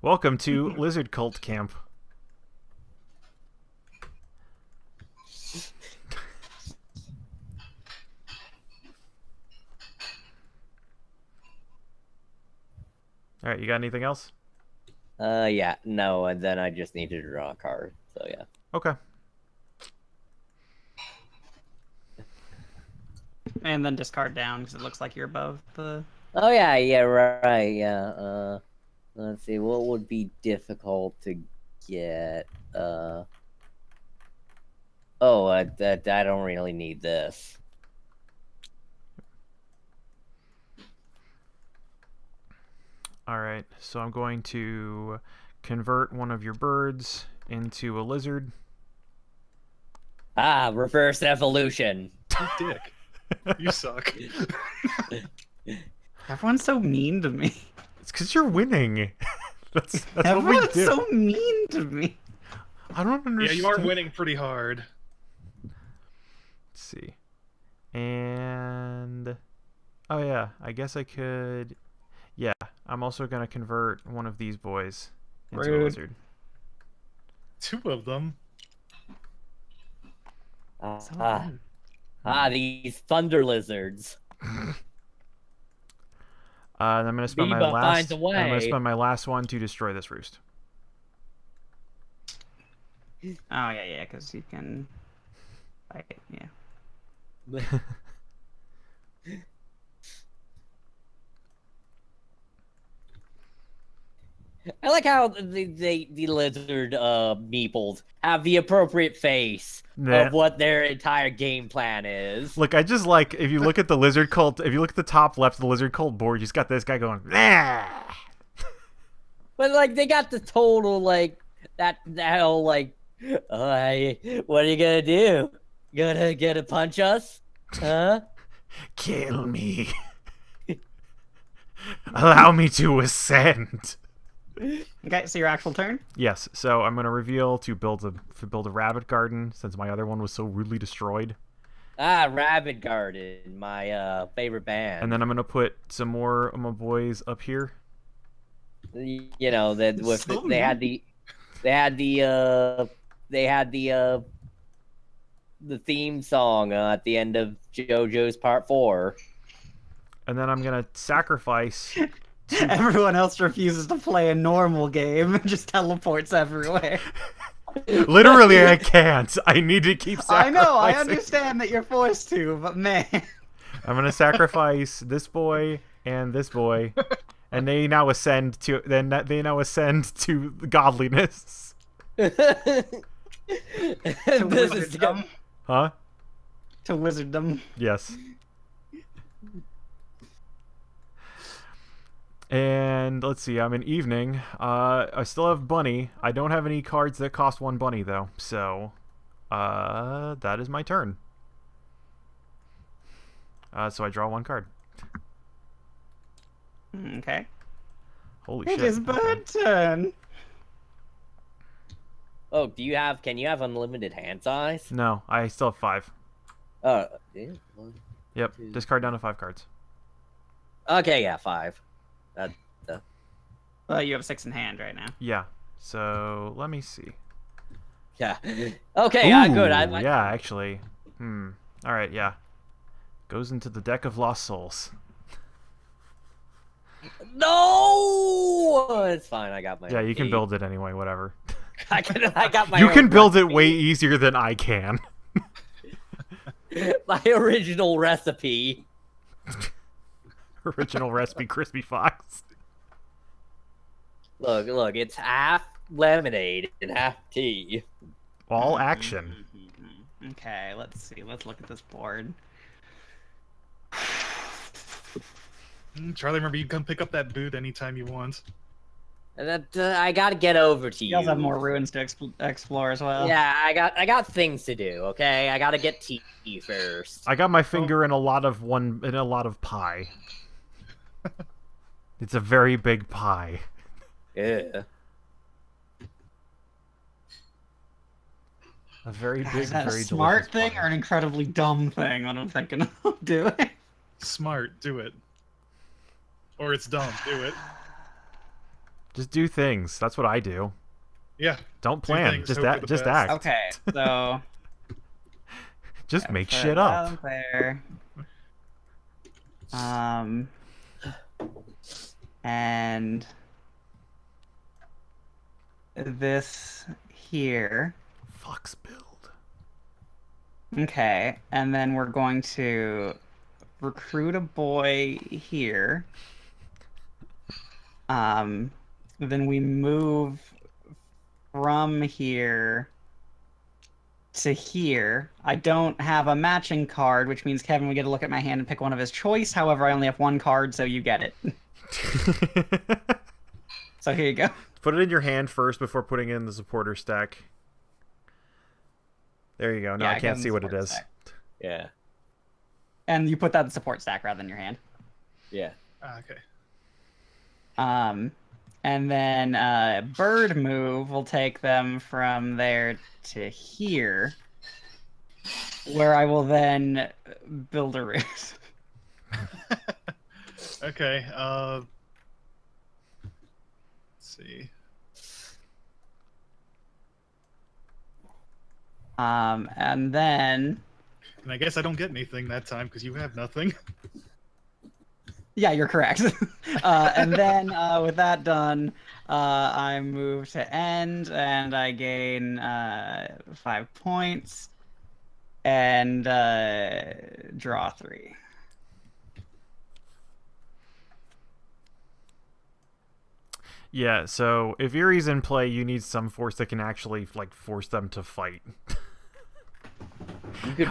Welcome to Lizard Cult Camp. Alright, you got anything else? Yeah, no, and then I just need to draw a card, so yeah. Okay. And then discard down, because it looks like you're above the... Oh, yeah, right, yeah, let's see, what would be difficult to get, I don't really need this. Alright, so I'm going to convert one of your birds into a lizard. Ah, reverse evolution. You dick. You suck. Everyone's so mean to me. It's because you're winning. that's what we Everyone's do. so mean to me. I don't understand. Yeah, you are winning pretty hard. Let's see. And... oh yeah, I guess I could... yeah, I'm also going to convert one of these boys into a lizard. Two of them? These thunder lizards. And I'm going to spend my last one to destroy this roost. Oh, yeah, because you can... yeah. I like how the lizard meeples have the appropriate face of what their entire game plan is. Look, I just like, if you look at the lizard cult, if you look at the top left of the lizard cult board, you just got this guy going, nah! But like, they got the total like that whole like, what are you gonna do? Gonna punch us? Huh? Kill me. Allow me to ascend. Okay, so your actual turn? Yes, so I'm gonna reveal to build a rabbit garden since my other one was so rudely destroyed. Rabbit Garden, my favorite band. And then I'm gonna put some more of my boys up here. You know that they had the theme song at the end of JoJo's Part 4. And then I'm gonna sacrifice. Everyone else refuses to play a normal game and just teleports everywhere. Literally, I can't. I need to keep sacrificing. I know, I understand that you're forced to, but man. I'm gonna sacrifice this boy and this boy, and they now ascend to godliness. To wizarddom. Huh? To wizarddom. Yes. And let's see, I'm in evening. I still have bunny. I don't have any cards that cost 1 bunny though. So, that is my turn. So I draw 1 card. Okay. Holy shit. It is bird turn. Oh, can you have unlimited hand size? No, I still have 5. Yeah. Yep, discard down to 5 cards. Okay, yeah, 5. Well, you have 6 in hand right now. Yeah. So let me see. Yeah. Okay, yeah, good. Yeah, actually. All right, yeah. Goes into the deck of Lost Souls. No, it's fine. I got my. Yeah, you can build it anyway. Whatever. I got my. You can own build it recipe. way easier than I can. My original recipe. Original recipe, crispy fox. Look, it's half lemonade and half tea. All action. Okay, let's see. Let's look at this board. Charlie, remember, you can come pick up that boot anytime you want. And that I gotta get over to you. You also have more ruins to explore as well. Yeah, I got things to do. Okay, I gotta get tea first. I got my finger in a lot of pie. It's a very big pie. Yeah. A very big, Is that a very smart delicious thing pie. or an incredibly dumb thing? What I'm thinking of doing. Smart, do it. Or it's dumb, do it. Just do things. That's what I do. Yeah. Don't Do plan. things, Just hope for the just best. act. Okay, so Just make put shit that up. There. And this here. Fox build. Okay, and then we're going to recruit a boy here. Then we move from here to here. I don't have a matching card, which means Kevin would get to look at my hand and pick one of his choice. However, I only have 1 card, so you get it. So here you go. Put it in your hand first before putting it in the supporter stack. There you go. No, Yeah, I can't Kevin's see what it support is. stack. Yeah. And you put that in the support stack rather than your hand. Yeah. Okay. And then bird move will take them from there to here, where I will then build a roost. Okay, let's see. And then And I guess I don't get anything that time because you have nothing. yeah, you're correct. And then with that done, I move to end, and I gain 5 points, and draw 3. Yeah, so if Erie's in play, you need some force that can actually like force them to fight.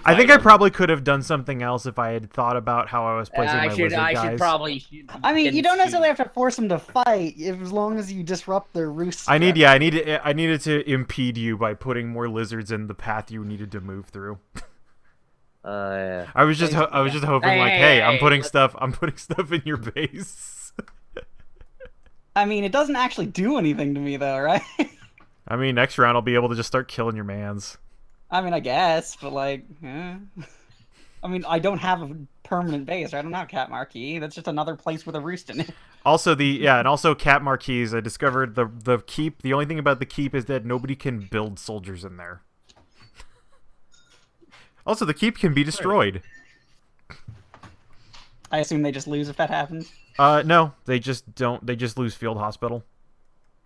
I think I probably could have done something else if I had thought about how I was placing my lizard guys. I should probably. I mean, you don't necessarily have to force them to fight, as long as you disrupt their roost. I needed to impede you by putting more lizards in the path you needed to move through. Yeah. I was just hoping Hey, I'm putting let's- stuff in your base. I mean, it doesn't actually do anything to me, though, right? I mean, next round I'll be able to just start killing your mans. I mean, I guess, but like, I mean, I don't have a permanent base, right? I don't have Cat Marquee. That's just another place with a roost in it. Also and also Cat Marquise. I discovered the keep. The only thing about the keep is that nobody can build soldiers in there. Also, the keep can be destroyed. I assume they just lose if that happens. No, they just don't. They just lose field hospital.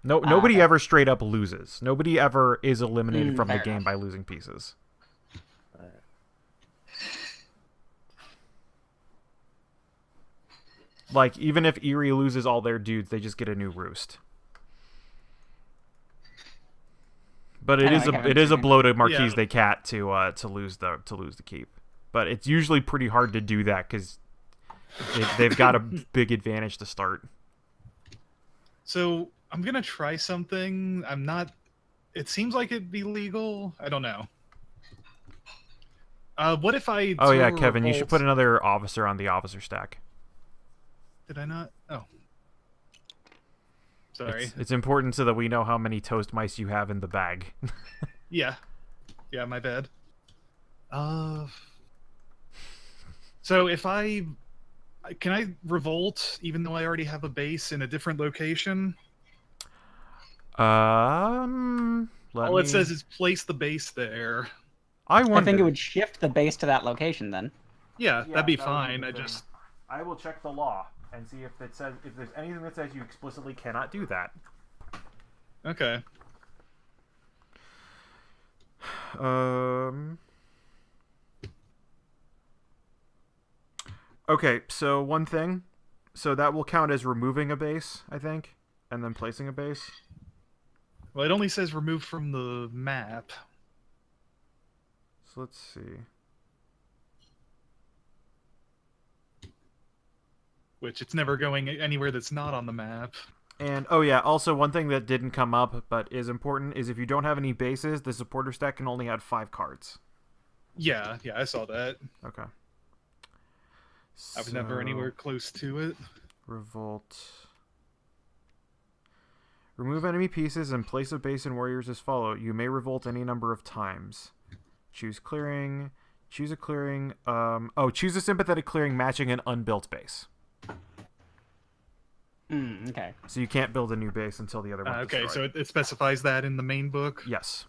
Nobody okay. ever straight up loses. Nobody ever is eliminated from the fair game enough. by losing pieces. Like, even if Erie loses all their dudes, they just get a new roost. But it I is know, it is a blow to Marquise Yeah. they Cat to lose the keep. But it's usually pretty hard to do that because they've got a big advantage to start. So I'm gonna try something. I'm not. It seems like it'd be legal. I don't know. What if I? Oh yeah, throw a Kevin, you should revolt- put another officer on the officer stack. Did I not? Oh. Sorry. It's important so that we know how many toast mice you have in the bag. Yeah. Yeah, my bad. So if can I revolt even though I already have a base in a different location? Let All it me... says is place the base there. I wonder. I think it would shift the base to that location then. Yeah, that'd be fine. I will check the law and see if it says if there's anything that says you explicitly cannot do that. Okay. Okay, so one thing. So that will count as removing a base, I think, and then placing a base. Well, it only says remove from the map. So let's see. Which it's never going anywhere that's not on the map. And, oh yeah, also one thing that didn't come up but is important is if you don't have any bases, the supporter stack can only add 5 cards. Yeah, I saw that. Okay. I was never anywhere close to it. Revolt. Remove enemy pieces and place a base and warriors as follow. You may revolt any number of times. Choose clearing. Choose a clearing. Choose a sympathetic clearing matching an unbuilt base. Okay. So you can't build a new base until the other one. Okay, destroyed. so it specifies that in the main book? Yes.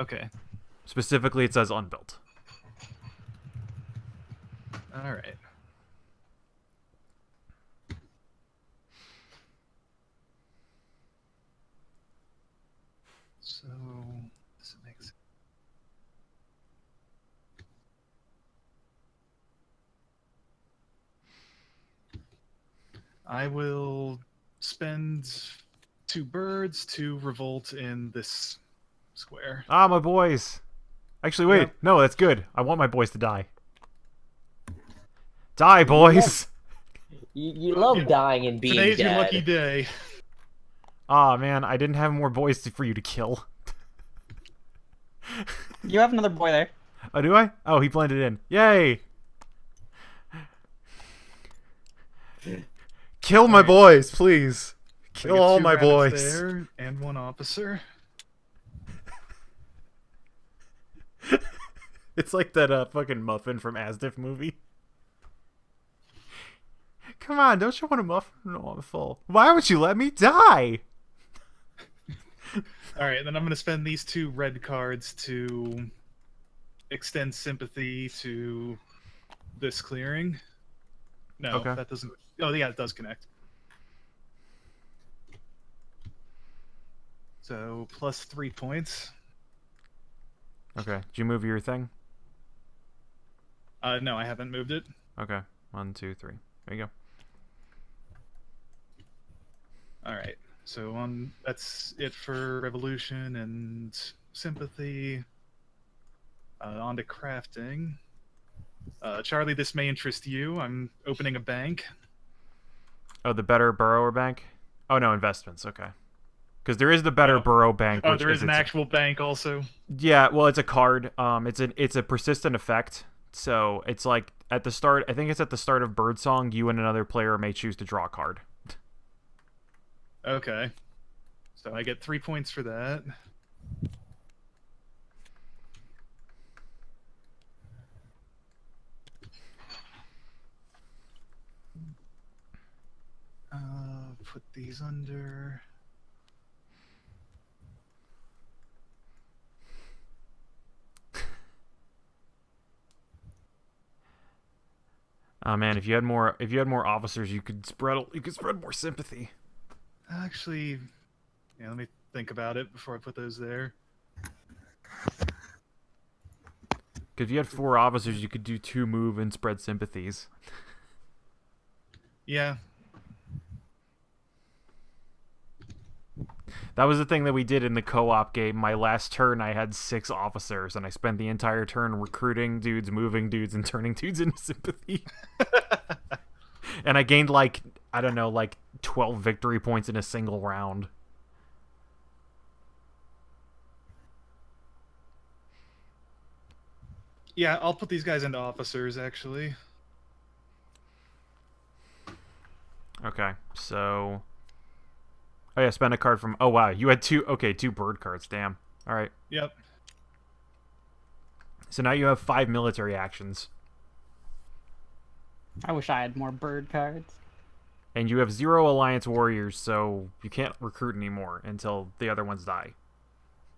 Okay. Specifically, it says unbuilt. Alright. So, does it make sense? I will spend 2 birds to revolt in this square. Ah, my boys. Actually, wait. Yeah. No, that's good. I want my boys to die. Die, boys! You love dying and being Today's dead. your lucky day. Ah, man, I didn't have more boys for you to kill. You have another boy there. Oh, do I? Oh, he blended in. Yay! Kill my boys, please. So I Kill get all 2 my rabbits boys. there and 1 officer. It's like that fucking muffin from Asdiff movie. Come on, don't you want a muffin? No, I'm full. Why would you let me die? Alright, then I'm going to spend these 2 red cards to extend sympathy to this clearing. No, Okay. that doesn't... Oh, yeah, it does connect. So, plus 3 points. Okay, did you move your thing? No, I haven't moved it. Okay, 1, 2, 3. There you go. Alright, so that's it for Revolution and Sympathy. On to crafting. Charlie, this may interest you. I'm opening a bank. Oh, the Better Burrower Bank? Oh, no, investments, okay. Because there is the Better Burrow Bank. Oh, which there is an its- actual bank also. Yeah, well, it's a card. It's a persistent effect. So it's like at the start. I think it's at the start of Birdsong. You and another player may choose to draw a card. Okay. So I get 3 points for that. Put these under. Oh man, if you had more officers, you could spread more sympathy. Actually, yeah, let me think about it before I put those there. Because if you had 4 officers, you could do 2 move and spread sympathies. Yeah. That was the thing that we did in the co-op game. My last turn, I had 6 officers, and I spent the entire turn recruiting dudes, moving dudes, and turning dudes into sympathy. And I gained, like, I don't know, like 12 victory points in a single round. Yeah, I'll put these guys into officers, actually. Okay, so... Oh yeah, spend a card from... Oh wow, you had two... Okay, 2 bird cards, damn. Alright. Yep. So now you have 5 military actions. I wish I had more bird cards. And you have 0 alliance warriors, so you can't recruit anymore until the other ones die.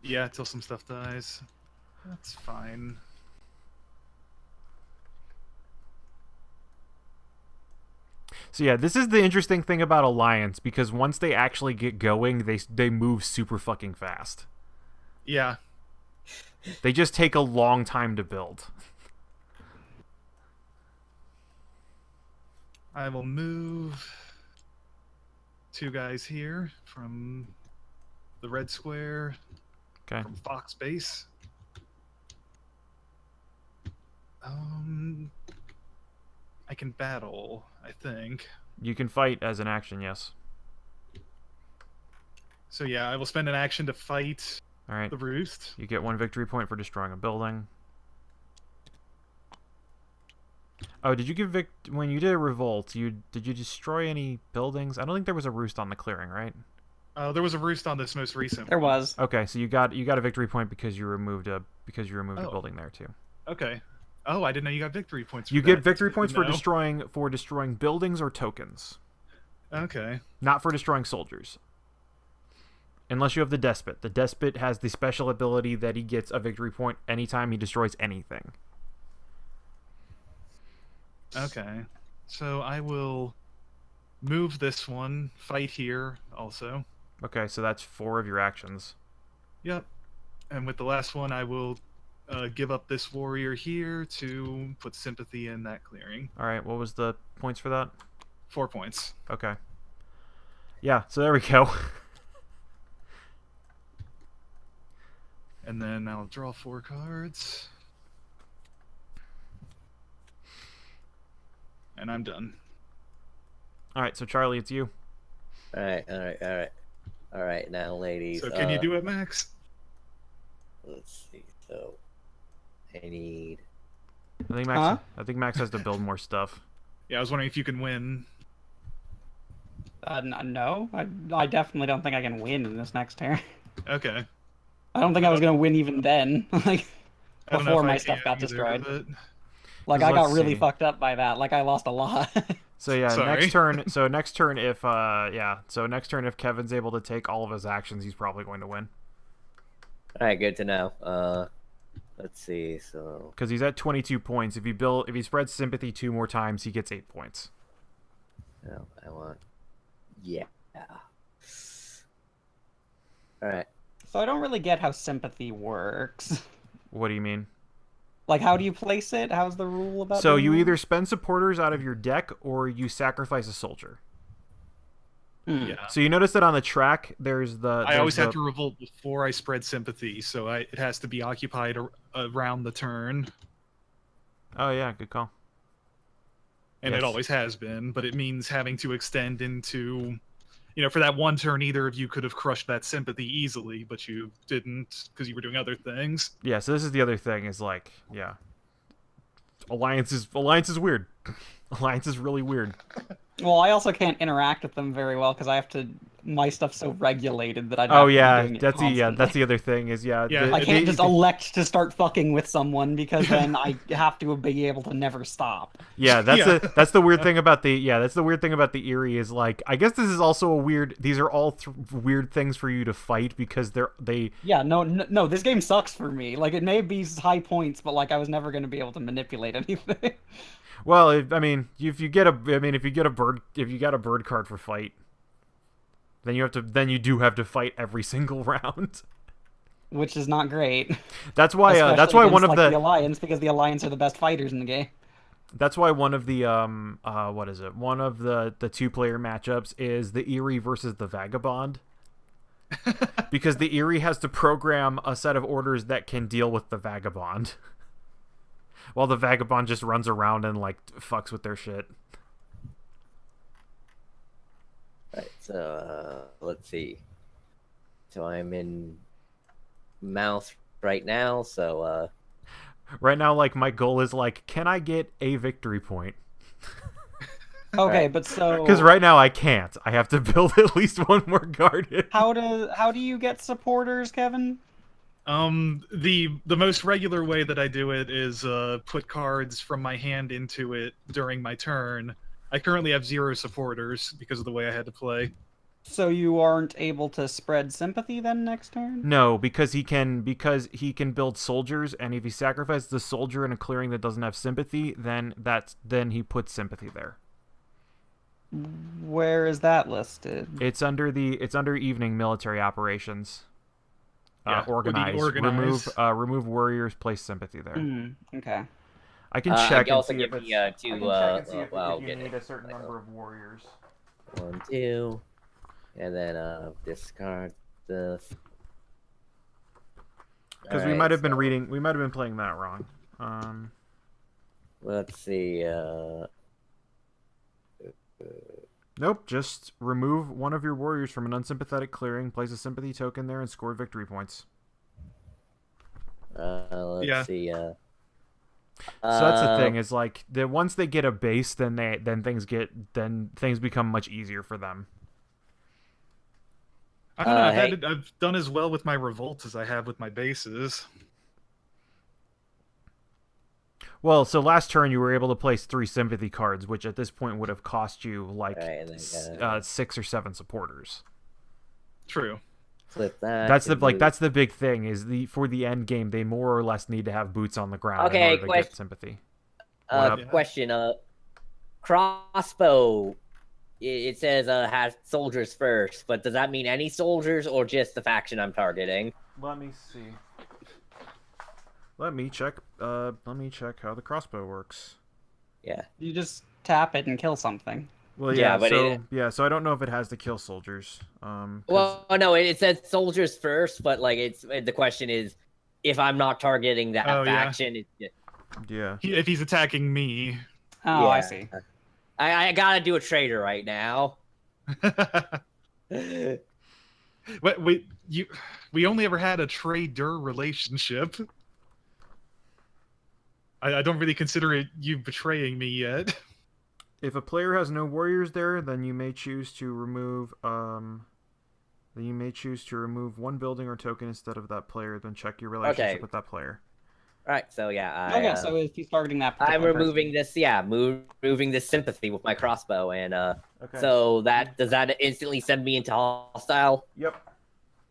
Yeah, till some stuff dies. That's fine. So yeah, this is the interesting thing about Alliance, because once they actually get going, they move super fucking fast. Yeah. They just take a long time to build. I will move 2 guys here from the red square, Okay. from Fox base. I can battle, I think. You can fight as an action, yes. So yeah, I will spend an action to fight All right. the roost. You get 1 victory point for destroying a building. Oh, did you give when you did a revolt? Did you destroy any buildings? I don't think there was a roost on the clearing, right? There was a roost on this most recent There one. was. Okay, so you got a victory point because you removed a Oh. building there too. Okay. Oh, I didn't know you got victory points for You that. get victory That's points good for to know. destroying buildings or tokens, Okay. not for destroying soldiers. Unless you have the despot. The despot has the special ability that he gets a victory point anytime he destroys anything. Okay. So I will move this one, fight here also. Okay, so that's 4 of your actions. Yep. And with the last one, I will give up this warrior here to put sympathy in that clearing. All right, what was the points for that? 4 points. Okay. Yeah, so there we go. And then I'll draw 4 cards. And I'm done. All right, so Charlie, it's you. All right, now, ladies. So can you do it, Max? Let's see. So, I need. I think Max has to build more stuff. Yeah, I was wondering if you can win. No, I definitely don't think I can win in this next turn. Okay. I don't think I was gonna win even then. Like I don't know before if my I stuff can got either, destroyed. but- Like I got Let's really see. fucked up by that. Like I lost a lot. So yeah, Sorry. next turn. So next turn, if Kevin's able to take all of his actions, he's probably going to win All right, good to know. Let's see. So, because he's at 22 points. If he spreads sympathy 2 more times, he gets 8 points. no, I want. Yeah. All right. So I don't really get how sympathy works. What do you mean? Like how do you place it? How's the rule about? So doing you that? either spend supporters out of your deck or you sacrifice a soldier. Yeah. So you notice that on the track, there's I always have to revolt before I spread sympathy, so it has to be occupied around the turn. Oh yeah, good call. And Yes. it always has been, but it means having to extend into, for that one turn, either of you could have crushed that sympathy easily, but you didn't because you were doing other things. Yeah, so this is the other thing is like, yeah. Alliance is weird. Alliance is really weird. Well, I also can't interact with them very well because I have to. My stuff's so regulated that I. Oh yeah, that's the other thing is Yeah. I can't just elect to start fucking with someone because then I have to be able to never stop. Yeah, that's Yeah. that's the weird thing about the Eerie is like, I guess this is also a weird. These are all weird things for you to fight because they. Yeah, no, this game sucks for me. Like it may be high points, but like I was never going to be able to manipulate anything. Well, if you get a bird card for fight, then you do have to fight every single round. Which is not great. That's why Especially that's why one against, of like, the Alliance, because the Alliance are the best fighters in the game. that's why one of the what is it? One of the 2-player matchups is the Eerie versus the Vagabond. Because the Eerie has to program a set of orders that can deal with the Vagabond. While the Vagabond just runs around and like fucks with their shit. Right, so let's see. So I'm in Mouth right now, so Right now, like, my goal is, like, can I get a victory point? Okay, Right. but so Because right now I can't. I have to build at least one more garden. how do you get supporters, Kevin? The most regular way that I do it is put cards from my hand into it during my turn. I currently have 0 supporters because of the way I had to play. So you aren't able to spread sympathy then next turn? No, because he can build soldiers, and if he sacrifices the soldier in a clearing that doesn't have sympathy, then he puts sympathy there. Where is that listed? It's under evening military operations. Yeah, organize. organize. Remove warriors. Place sympathy there. Okay. I can check and also see give if me it's. two. I can check and see if Well, you need a certain number of warriors. 1, 2, and then discard this. Because we might have been reading. We might have been playing that wrong. Let's see. Nope. Just remove one of your warriors from an unsympathetic clearing. Place a sympathy token there and score victory points. Let's see. So that's the thing. Is like once they get a base, then things become much easier for them. I don't know. I've done as well with my revolts as I have with my bases. Well, so last turn you were able to place 3 sympathy cards, which at this point would have cost you like 6 or 7 supporters. True. Flip that. That's the big thing is for the end game they more or less need to have boots on the ground in order to get sympathy. Question. Crossbow. It says has soldiers first, but does that mean any soldiers or just the faction I'm targeting? Let me see. Let me check how the crossbow works. Yeah. You just tap it and kill something. Well, Yeah, but so I don't know if it has to kill soldiers. Well, no, it says soldiers first, but like the question is if I'm not targeting that faction. Yeah. If he's attacking me. Oh, Yeah. I see. I gotta do a trader right now. We only ever had a trader relationship. I don't really consider you betraying me yet. If a player has no warriors there, then you may choose to remove one building or token instead of that player. Then check your relationship with that player. All right, so yeah. So if he's targeting that, I'm removing this. Yeah, moving this sympathy with my crossbow, and so does that instantly send me into hostile? Yep.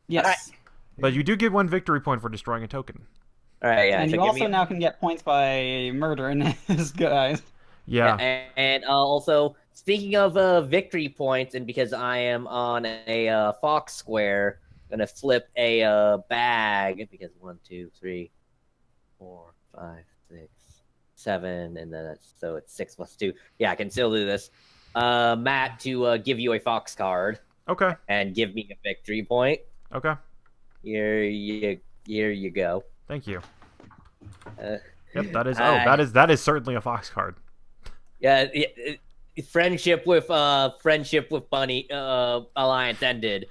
Yes. Right. But you do get 1 victory point for destroying a token. All right, yeah. And you also now can get points by murdering his guys. Yeah. And also, speaking of victory points, and because I am on a fox square, I'm gonna flip a bag because 1, 2, 3, 4, 5, 6, 7, and then it's 6 plus 2. Yeah, I can still do this. Matt, to give you a fox card. Okay. And give me a victory point. Okay. Here you go. Thank you. Yep, that is certainly a fox card. Yeah, friendship with Bunny alliance ended.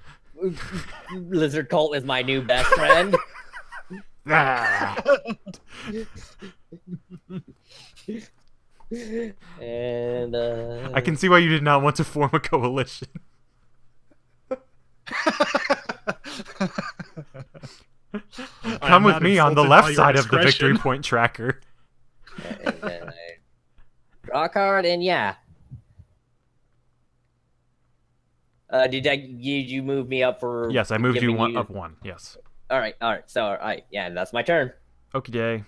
Lizard Cult is my new best friend. And I can see why you did not want to form a coalition. Come with me on the left side of the victory point tracker. And then I draw a card, and yeah. Did you move me up for? Yes, I moved you up 1. Yes. All right. Yeah, and that's my turn. Okie day.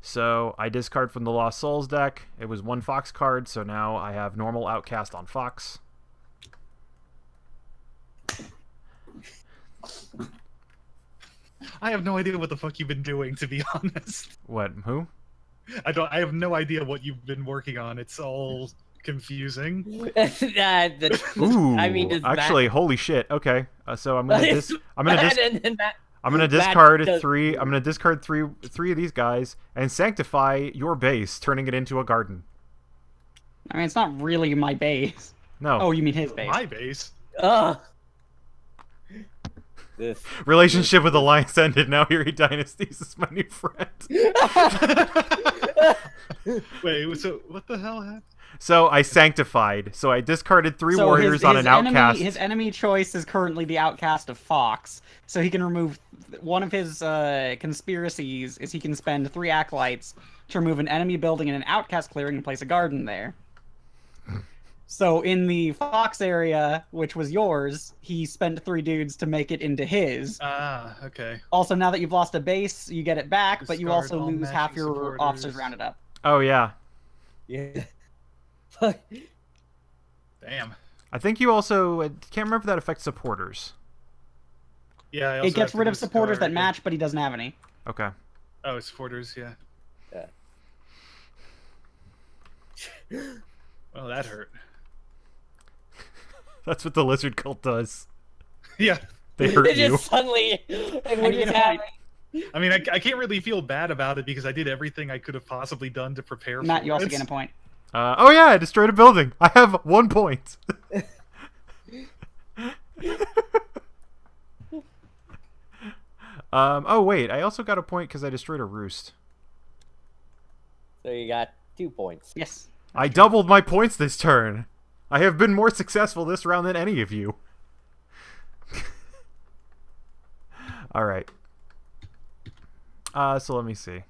So I discard from the Lost Souls deck. It was 1 Fox card, so now I have normal Outcast on Fox. I have no idea what the fuck you've been doing, to be honest. What? Who? I have no idea what you've been working on. It's all confusing. Ooh, actually, holy shit. Okay, so I'm gonna discard three. I'm gonna discard three of these guys and sanctify your base, turning it into a garden. I mean, it's not really my base. No. Oh, you mean his base? My base. Ugh. This Relationship with Alliance ended. Now Eerie Dynasties is my new friend. Wait, so what the hell happened? So I sanctified. So I discarded 3 So warriors on an outcast. His enemy choice is currently the outcast of Fox, so he can remove one of his conspiracies. Is he can spend 3 acolytes to remove an enemy building in an outcast clearing and place a garden there. So in the Fox area, which was yours, he spent 3 dudes to make it into his. Ah, okay. Also, now that you've lost a base, you get it back, but you Discard also all lose half matching your supporters. officers rounded up. Oh yeah. Yeah. Damn. I think you also can't remember if that affects supporters. Yeah, I also It gets have to rid of supporters that discard- match, but he doesn't have any. Okay. Oh, supporters, yeah. Well, that hurt. That's what the lizard cult does. Yeah. They hurt It you. just suddenly. Like, what you just know, happened? I mean, I can't really feel bad about it because I did everything I could have possibly done to prepare Matt, for you also it. gain a point. Oh yeah, I destroyed a building. I have 1 point. Oh wait, I also got a point because I destroyed a roost. So you got 2 points. Yes. I doubled my points this turn. I have been more successful this round than any of you. Alright. So let me see.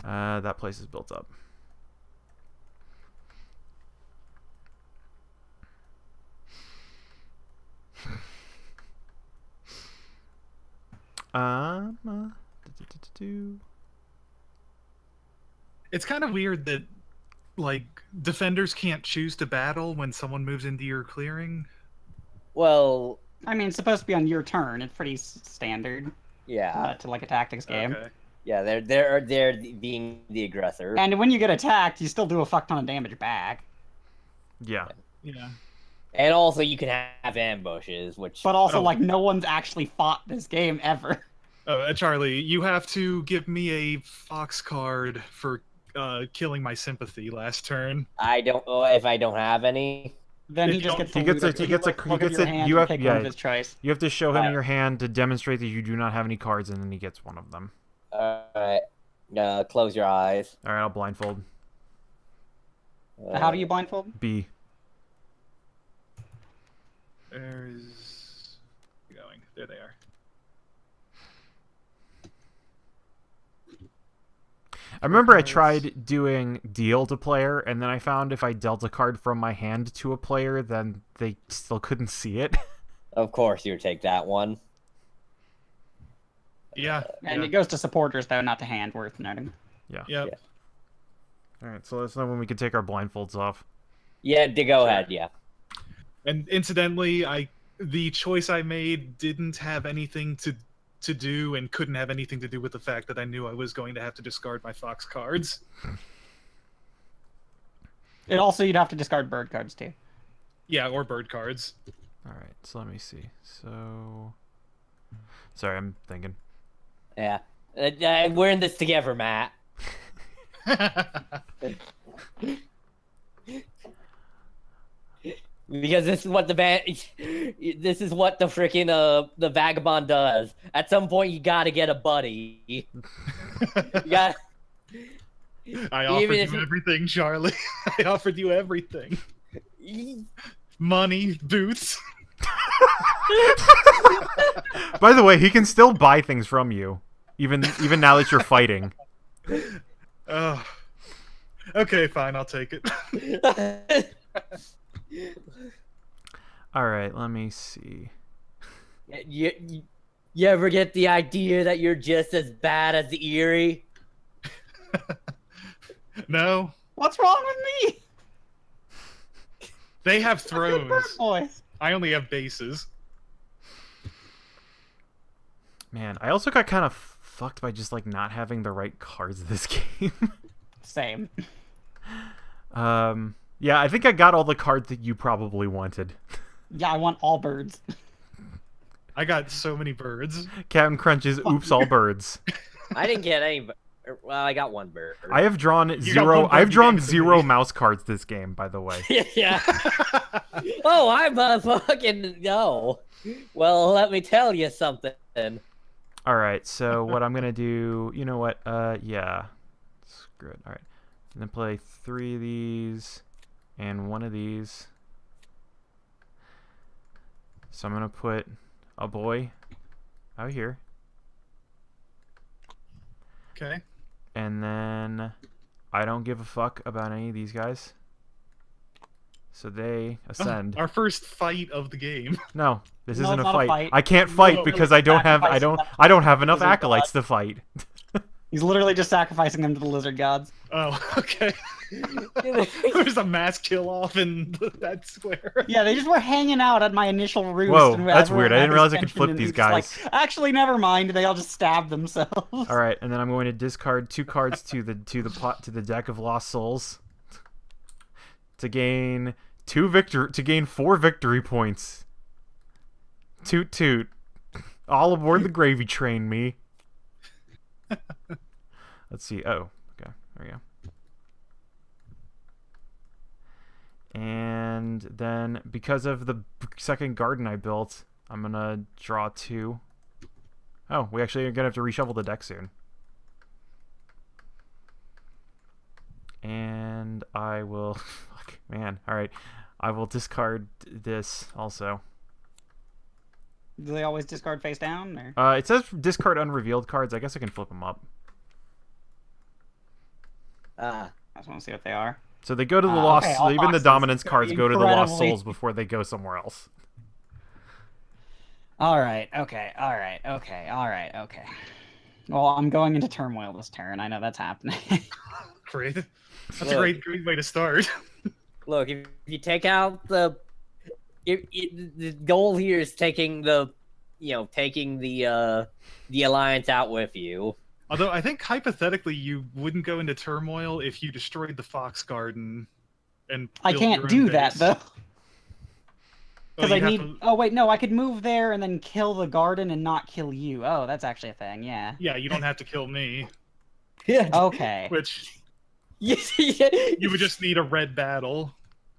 That place is built up. It's kind of weird that, like, defenders can't choose to battle when someone moves into your clearing. Well, I mean, it's supposed to be on your turn. It's pretty standard yeah, to like a tactics game. Okay. yeah. They're being the aggressor. And when you get attacked, you still do a fuck ton of damage back. Yeah. Yeah. And also, you can have ambushes, which. But also, Oh. like, no one's actually fought this game ever. Charlie, you have to give me a fox card for killing my sympathy last turn. I don't. If I don't have any. Then he If just you gets He to gets loot a- he gets a- look he at gets your a- hand you and have- pick yeah. one of his choice. You have to show him Alright. your hand to demonstrate that you do not have any cards, and then he gets one of them. Alright. Close your eyes. Alright, I'll blindfold. How do you blindfold? B. There's going. There they are. I remember I cards. tried doing deal to player, and then I found if I dealt a card from my hand to a player, then they still couldn't see it. Of course, you take that one. Yeah. And yeah. it goes to supporters, though, not to hand, worth noting. Yep. Yeah. Alright, so let's know when we can take our blindfolds off. Yeah, go ahead. Yeah. And incidentally, the choice I made didn't have anything to do and couldn't have anything to do with the fact that I knew I was going to have to discard my fox cards. It also, you'd have to discard bird cards, too. Yeah, or bird cards. Alright, so let me see. So... Sorry, I'm thinking. Yeah. We're in this together, Matt. Because this is what this is what the freaking the vagabond does. At some point, you gotta get a buddy. You got. I offered Even if you you- everything, Charlie. I offered you everything. Money, boots. By the way, he can still buy things from you, even now that you're fighting. Oh. Okay, fine, I'll take it. Alright, let me see. You ever get the idea that you're just as bad as the Eerie? No, What's wrong with me? they have Good bird thrones. boys. I only have bases. Man, I also got kind of fucked by just like not having the right cards this game. Same. Yeah, I think I got all the cards that you probably wanted. Yeah, I want all birds. I got so many birds. Captain Crunch's Oops All Birds. I didn't get any. Well, I got one bird. I have drawn got zero. one bird, I've you drawn gave it to zero me. mouse cards this game, by the way. Yeah. Oh, I'm a fucking no. Well, let me tell you something. All right, so what I'm gonna do? You know what? Yeah, screw it. All right, I'm gonna play 3 of these and 1 of these. So I'm gonna put a boy out here, Okay. and then I don't give a fuck about any of these guys. So they ascend. Our first fight of the game. No, this No, isn't it's a not a fight. fight. I can't fight No, because really I don't have enough Lizard acolytes to fight. He's literally just sacrificing them to the lizard gods. Oh, okay. There's a mass kill off in that square. Yeah, they just were hanging out at my initial roost. Whoa, and that's everyone weird. I had didn't his realize I could attention, flip and these he's just like, guys. actually, never mind. They all just stabbed themselves. All right, and then I'm going to discard 2 cards to the deck of Lost Souls to gain 4 victory points. Toot toot. All aboard the gravy train, me. Let's see. Oh, okay. There we go. And then because of the second garden I built, I'm gonna draw 2. Oh, we actually are gonna have to reshuffle the deck soon. And I will... Fuck, man. Alright. I will discard this also. Do they always discard face down? Or? It says discard unrevealed cards. I guess I can flip them up. I just want to see what they are. So they go to the Lost... okay, all even the boxes. dominance cards go to the Lost Incredibly- Souls before they go somewhere else. Alright, okay. Well, I'm going into turmoil this turn. I know that's happening. Great. That's Look. a great way to start. Look, if you take out the goal here is taking the alliance out with you. Although I think hypothetically you wouldn't go into turmoil if you destroyed the Fox Garden and I built can't your do own that, base. though. Because I you'd have need... to- Oh, wait, no, I could move there and then kill the garden and not kill you. Oh, that's actually a thing, yeah. Yeah, you don't have to kill me, Yeah. Okay. which You you would just need a red battle.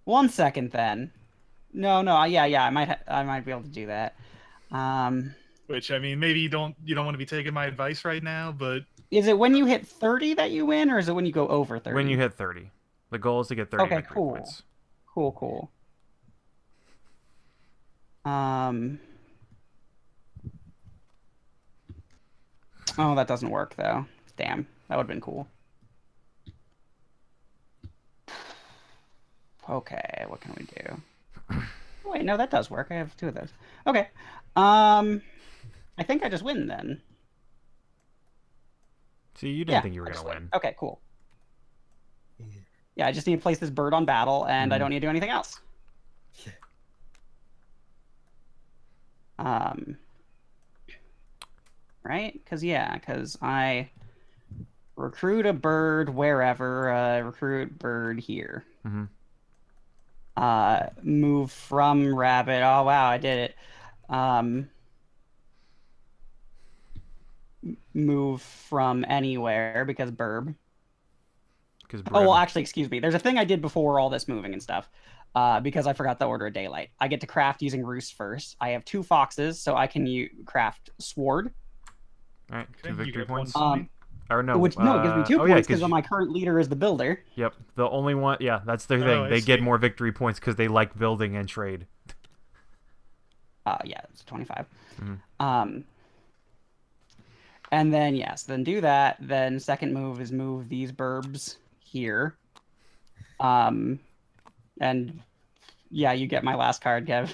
1 second, then. No, yeah, I might be able to do that. Which I mean, maybe you don't want to be taking my advice right now, but Is it when you hit 30 that you win, or is it when you go over 30? When you hit 30. The goal is to get 30 Okay, victory cool. points. Cool. Oh, that doesn't work, though. Damn, that would have been cool. Okay, what can we do? Wait, no, that does work. I have 2 of those. Okay. I think I just win, then. See, you didn't think you were I going to just win. Okay, cool. Yeah, I just need to place this bird on battle, and I don't need to do anything else. Right? Because I recruit a bird wherever, recruit bird here. Mhm. Move from rabbit. Oh, wow, I did it. Move from anywhere, because burb. Oh, well, actually, excuse me. There's a thing I did before all this moving and stuff. Because I forgot the Order of Daylight. I get to craft using roost first. I have 2 foxes, so I can craft sword. All right, Okay, 2 you victory get one points. for me. Or no, Which, no, it gives me 2 oh, yeah, points because my current leader is the builder. Yep, the only one. Yeah, that's their Oh, thing. I They get see. more victory points because they like building and trade. Yeah, it's 25. Mhm. And then, yes, then do that. Then second move is move these burbs here. And, yeah, you get my last card, Kev.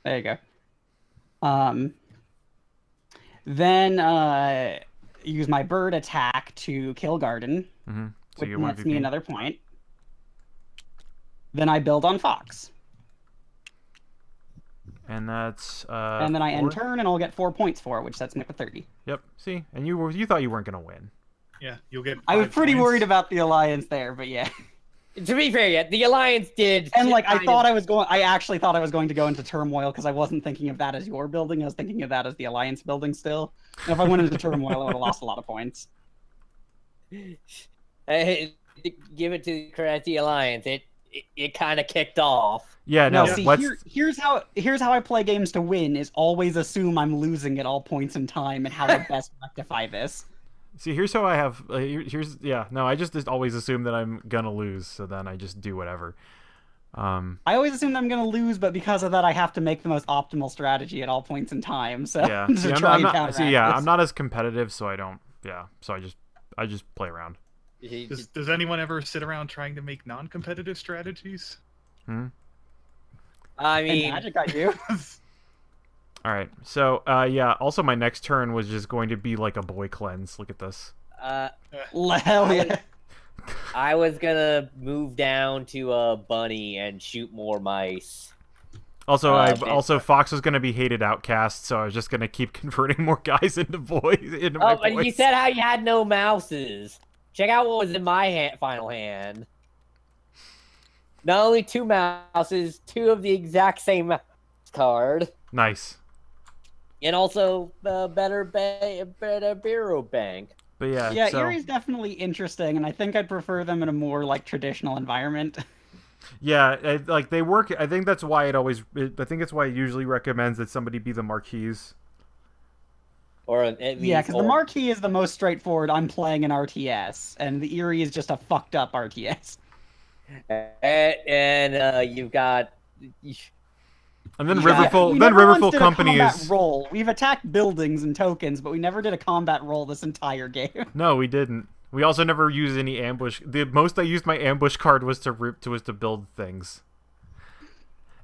There you go. Then, use my bird attack to kill garden, Mm-hmm. So which you get 1 nets me VP. another point. Then I build on fox. And that's And then I 4? end turn, and I'll get 4 points for it, which sets me up to 30. Yep. See, and you thought you weren't gonna win. Yeah, you'll get. I was 5 pretty points. worried about the alliance there, but yeah. To be fair, yeah, the alliance did. And like I kind actually thought I was going to go into turmoil because I wasn't thinking of that as your building. I was thinking of that as the alliance building still. And if I went into turmoil, I would have lost a lot of points. Hey, give it to the Crazy Alliance. It kind of kicked off. Yeah, No, no. see, let's here's how I play games to win: is always assume I'm losing at all points in time, and how to best rectify this. see. Here's how I have. Here's yeah. No, I just always assume that I'm gonna lose, so then I just do whatever. I always assume that I'm gonna lose, but because of that, I have to make the most optimal strategy at all points in time. So Yeah. to See, try I'm and not. counteract See, yeah, this. I'm not as competitive, so I don't. Yeah. So I just play around. Does anyone ever sit around trying to make non-competitive strategies? I In mean, Magic, I do. All right. So yeah. Also, my next turn was just going to be like a boy cleanse. Look at this. Hell yeah. I was gonna move down to a bunny and shoot more mice. Also, Okay. Fox was going to be hated outcast, so I was just going to keep converting more guys into boys. Into my Oh, but you boys. said how you had no mouses. Check out what was in my final hand. Not only 2 mouses, 2 of the exact same mouse card, Nice. and also better bureau bank. But yeah. Yeah, so, Erie's definitely interesting, and I think I'd prefer them in a more like traditional environment. Yeah, like they work. I think that's why I think it's why it usually recommends that somebody be the Marquise. Or at least, Yeah, because the Marquis is the most straightforward. I'm playing an RTS, and the Erie is just a fucked up RTS. and you've got. And then Yeah. We then never once Riverfall did a companies. combat roll. We've attacked buildings and tokens, but we never did a combat roll this entire game. No, we didn't. We also never used any ambush. The most I used my ambush card was to build things.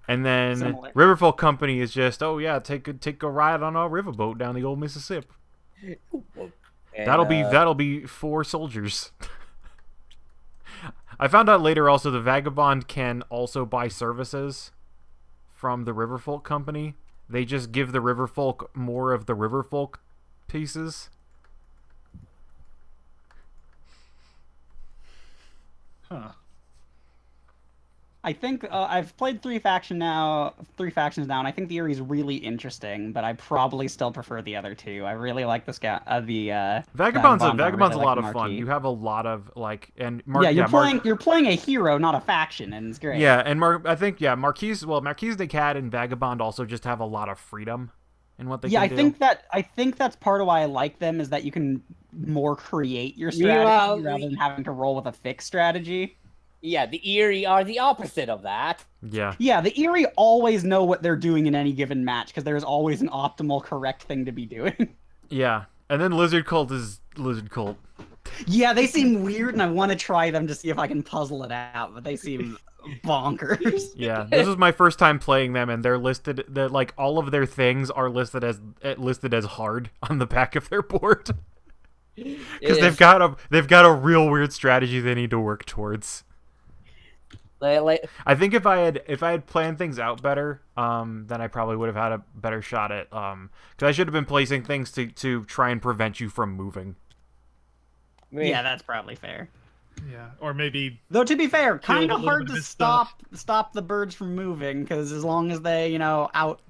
And then Similar. Riverfall Company is just, oh yeah, take a ride on our riverboat down the old Mississippi. And, That'll be 4 soldiers. I found out later also the Vagabond can also buy services from the Riverfolk Company. They just give the Riverfolk more of the Riverfolk pieces. Huh. I think I've played 3 factions now, and I think the Erie's really interesting, but I probably still prefer the other 2. I really like this guy, Vagabond's Vagabond, I a really lot like of the fun. Marquis. You have a lot of like You're playing a hero, not a faction, and it's great. Yeah, and I think Marquis de Cad and Vagabond also just have a lot of freedom in what they can do. I think that's part of why I like them, is that you can more create your strategy rather than having to roll with a fixed strategy. Yeah, the Erie are the opposite of that. Yeah. Yeah, the Erie always know what they're doing in any given match, because there's always an optimal, correct thing to be doing. Yeah. And then Lizard Cult is Lizard Cult. Yeah, they seem weird, and I want to try them to see if I can puzzle it out, but they seem bonkers. Yeah, this is my first time playing them, and they're listed that like all of their things are listed as hard on the back of their board. Because they've got a real weird strategy they need to work towards. I think if I had planned things out better, then I probably would have had a better shot at because I should have been placing things to try and prevent you from moving. Yeah, that's probably fair. Yeah, or maybe. Though to be fair, Kill kind a of little hard bit of to this stuff. stop the birds from moving, because as long as they out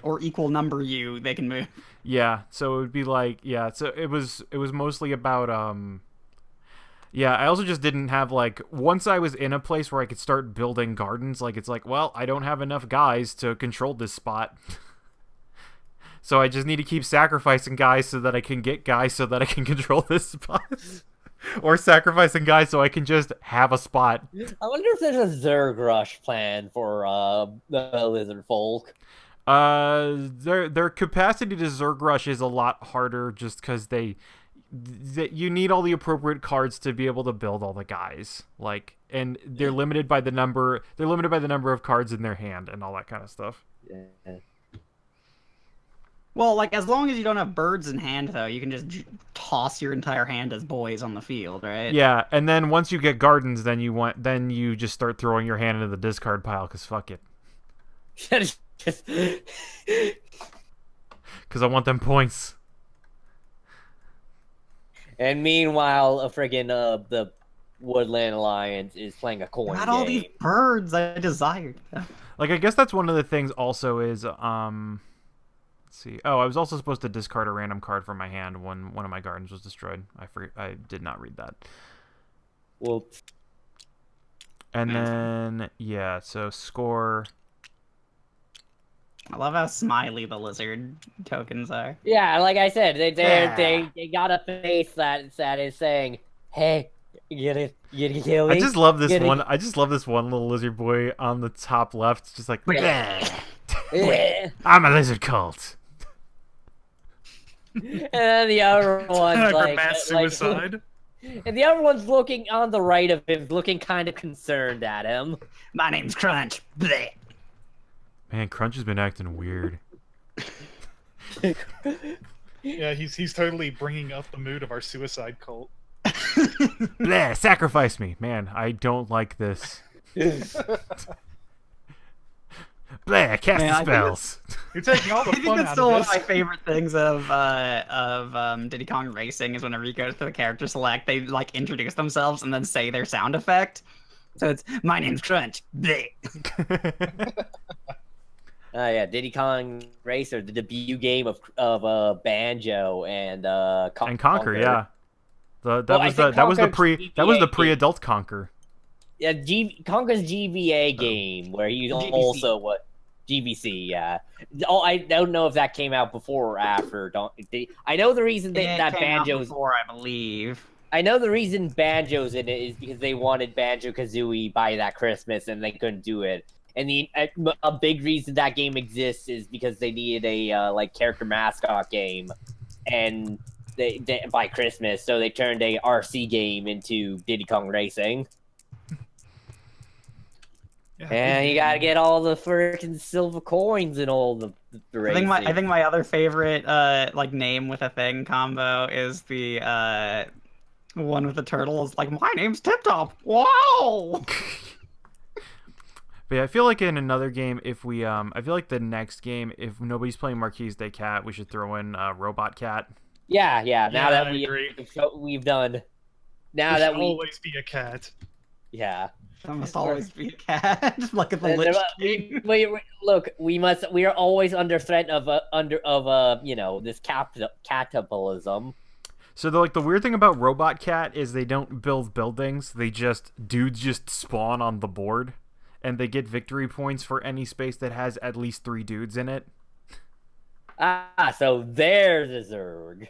or equal number you, they can move. Yeah, so it would be like so it was mostly about yeah, I also just didn't have like once I was in a place where I could start building gardens, like it's like, well, I don't have enough guys to control this spot. So I just need to keep sacrificing guys so that I can get guys so that I can control this spot. Or sacrificing guys so I can just have a spot. I wonder if there's a Zerg rush plan for the lizard folk. Their capacity to Zerg rush is a lot harder just because you need all the appropriate cards to be able to build all the guys. Like, and they're limited by the number. They're limited by the number of cards in their hand and all that kind of stuff. Yeah. Well, like as long as you don't have birds in hand, though, you can just toss your entire hand as boys on the field, right? Yeah, and then once you get gardens, then you just start throwing your hand into the discard pile because fuck it. Because I want them points. And meanwhile, a friggin' the Woodland Alliance is playing a coin Not game. all these birds I desired. Like, I guess that's one of the things also is, let's Let's see. Oh, I was also supposed to discard a random card from my hand when one of my gardens was destroyed. I did not read that. Whoops. And then, yeah, so score. I love how smiley the lizard tokens are. Yeah, like I said, they got a face that is saying, "Hey, you gonna kill me?" I just love this one. I just love this one little lizard boy on the top left. It's just like, I'm a lizard cult. And then the other one's For like, mass suicide. and the other one's looking on the right of him, looking kind of concerned at him. My name's Crunch. Bleh. Man, Crunch has been acting weird. Yeah, he's totally bringing up the mood of our suicide cult. Bleh, sacrifice me. Man, I don't like this. Bleh, cast the spells. You're taking all the I think fun that's out still one of of my this. favorite things of Diddy Kong Racing is whenever you go to the character select, they like introduce themselves and then say their sound effect. So it's my name's Crunch. Bleh. Yeah, Diddy Kong Racer, the debut game of Banjo and Conquer, yeah. That Well, I was the think that was the Conker's pre-adult Conquer. Yeah, Conker's GBA game where you GBC. also GBC, yeah. Oh, I don't know if that came out before or after. I know the reason that It came out Banjo's. before, I believe. I know the reason Banjo's in it is because they wanted Banjo-Kazooie by that Christmas and they couldn't do it. And a big reason that game exists is because they needed a like character mascot game, and they by Christmas, so they turned a RC game into Diddy Kong Racing. Yeah, And you gotta get all the freaking silver coins and all the racing. I think my other favorite like name with a thing combo is the one with the turtle is like, my name's Tip Top. Wow. But yeah, I feel like in another game, if we I feel like the next game, if nobody's playing Marquise de Cat, we should throw in Robot Cat. Yeah. Now that I agree. we've done. Now There that should always be a cat. yeah. That must always be a cat. Look at the Lich King. Wait, look, we are always under threat of this capitalism. So the weird thing about Robot Cat is they don't build buildings; dudes just spawn on the board, and they get victory points for any space that has at least 3 dudes in it. So there's a Zerg.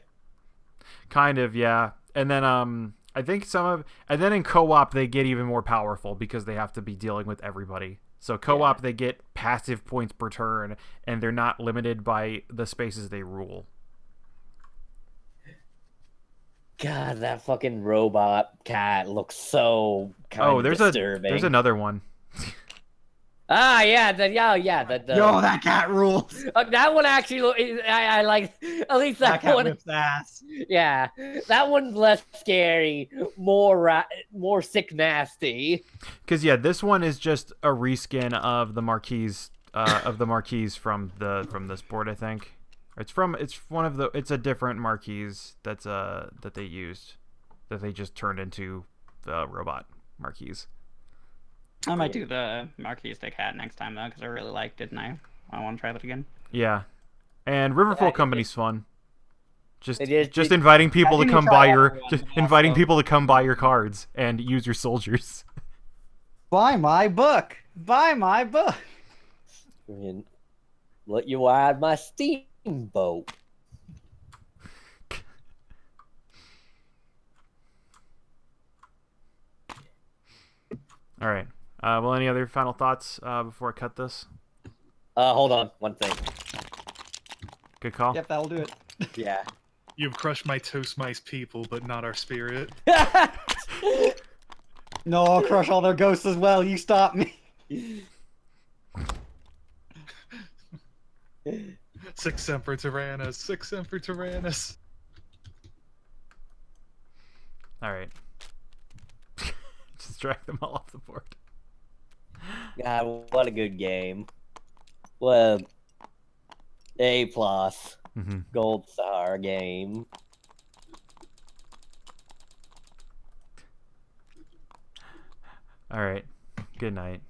Kind of, yeah. And then I think and then in co-op they get even more powerful because they have to be dealing with everybody. So co-op they get passive points per turn, and they're not limited by the spaces they rule. God, that fucking robot cat looks so kind of disturbing. There's another one. Yeah. Yo, that cat rules. That one actually, I like. At least that cat one. whips ass. Yeah, that one's less scary, more sick, nasty. Because this one is just a reskin of the Marquise from this board, I think. It's a different Marquise that they used, that they just turned into the robot Marquise. I might do the Marquise de Cat next time though, because I really liked it and I want to try that again. Yeah, and Riverfall Company's fun. Just Just inviting people to think come we buy try your everyone, just yeah, inviting so- people to come buy your cards and use your soldiers. Buy my book. Buy my book. Let you ride my steamboat. All right. Well, any other final thoughts before I cut this? Hold on, one thing. Good call. Yep, that'll do it. Yeah. You've crushed my toast mice people, but not our spirit. No, I'll crush all their ghosts as well. You stop me. 6 Emperor Tyrannus. 6 Emperor Tyrannus. All right. Just drag them all off the board. God, what a good game. What A+, Mm-hmm. gold star game. All right. Good night.